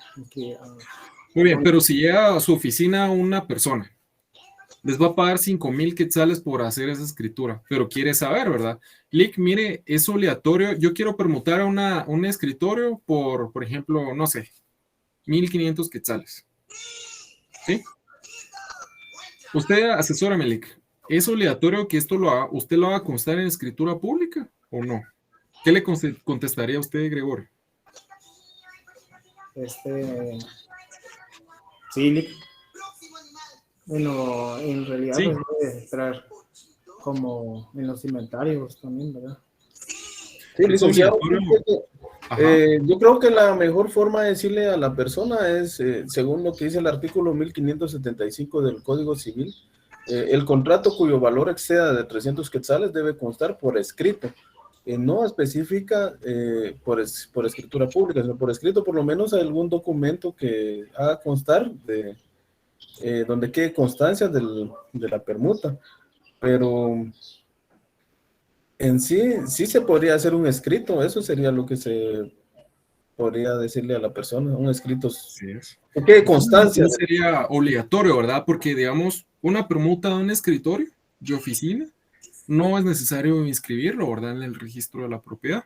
muy bien, pero si llega a su oficina una persona, les va a pagar 5,000 quetzales por hacer esa escritura, pero quiere saber, ¿verdad? Lick, mire, es obligatorio, yo quiero permutar un escritorio por ejemplo, no sé, 1,500 quetzales. ¿Sí? Usted asesórame, Lick. ¿Es obligatorio que usted lo haga constar en escritura pública o no? ¿Qué le contestaría a usted, Gregorio? Sí, Lick. Bueno, en realidad sí. Pues debe entrar como en los inventarios también, ¿verdad? Sí, licenciado. Yo creo que la mejor forma de decirle a la persona es, según lo que dice el artículo 1575 del Código Civil, el contrato cuyo valor exceda de 300 quetzales debe constar por escrito. No especifica por escritura pública, sino por escrito, por lo menos algún documento que haga constar donde quede constancia de la permuta. Pero en sí se podría hacer un escrito, eso sería lo que se podría decirle a la persona, un escrito. Sí es. Que quede constancia. No sería obligatorio, ¿verdad? Porque, digamos, una permuta de un escritorio de oficina no es necesario inscribirlo, ¿verdad? En el registro de la propiedad.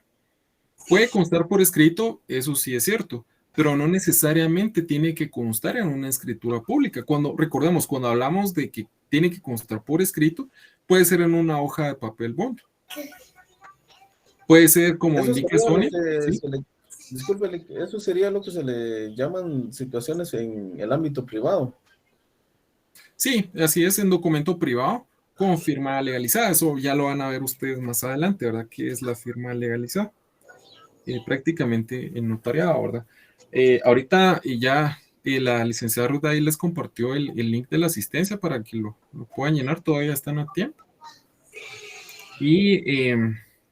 Puede constar por escrito, eso sí es cierto, pero no necesariamente tiene que constar en una escritura pública. Recordemos, cuando hablamos de que tiene que constar por escrito, puede ser en una hoja de papel bond. Puede ser como Eso indica sería Sony. ¿Sí? Disculpe, eso sería lo que se le llaman situaciones en el ámbito privado. Sí, así es, en documento privado con firma legalizada. Eso ya lo van a ver ustedes más adelante, ¿verdad? ¿Qué es la firma legalizada? Prácticamente en notariado, ¿verdad? Ahorita ya la licenciada Ruth ahí les compartió el link de la asistencia para que lo puedan llenar, todavía están a tiempo. Y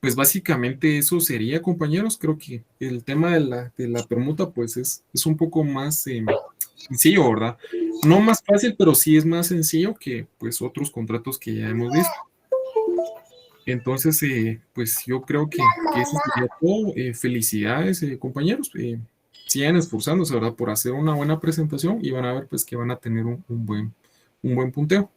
pues básicamente eso sería, compañeros. Creo que el tema de la permuta pues es un poco más sencillo, ¿verdad? No más fácil, pero sí es más sencillo que pues otros contratos que ya hemos visto. Entonces, pues yo creo que eso sería todo. Felicidades, compañeros. Sigan esforzándose, ¿verdad? Por hacer una buena presentación y van a ver pues que van a tener un buen punteo.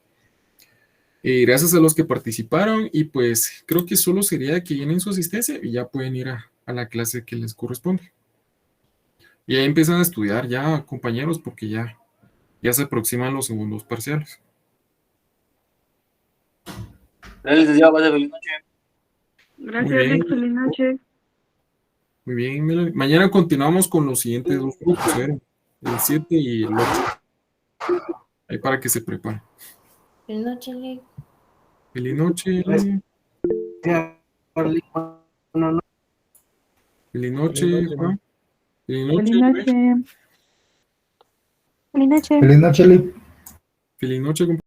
Gracias a los que participaron y pues creo que solo sería que llenen su asistencia y ya pueden ir a la clase que les corresponde. Y ahí empiezan a estudiar ya, compañeros, porque ya se aproximan los segundos parciales. Gracias, licenciado. Pase feliz noche. Gracias, Rick. Feliz noche. Muy bien, Melanie. Mañana continuamos con los siguientes dos grupos, el 7 y el 8. Ahí para que se preparen. Feliz noche, Rick. Feliz noche. Feliz noche, Juan. Feliz noche. Feliz noche. Feliz noche. Feliz noche, Lick. Feliz noche, compañeros.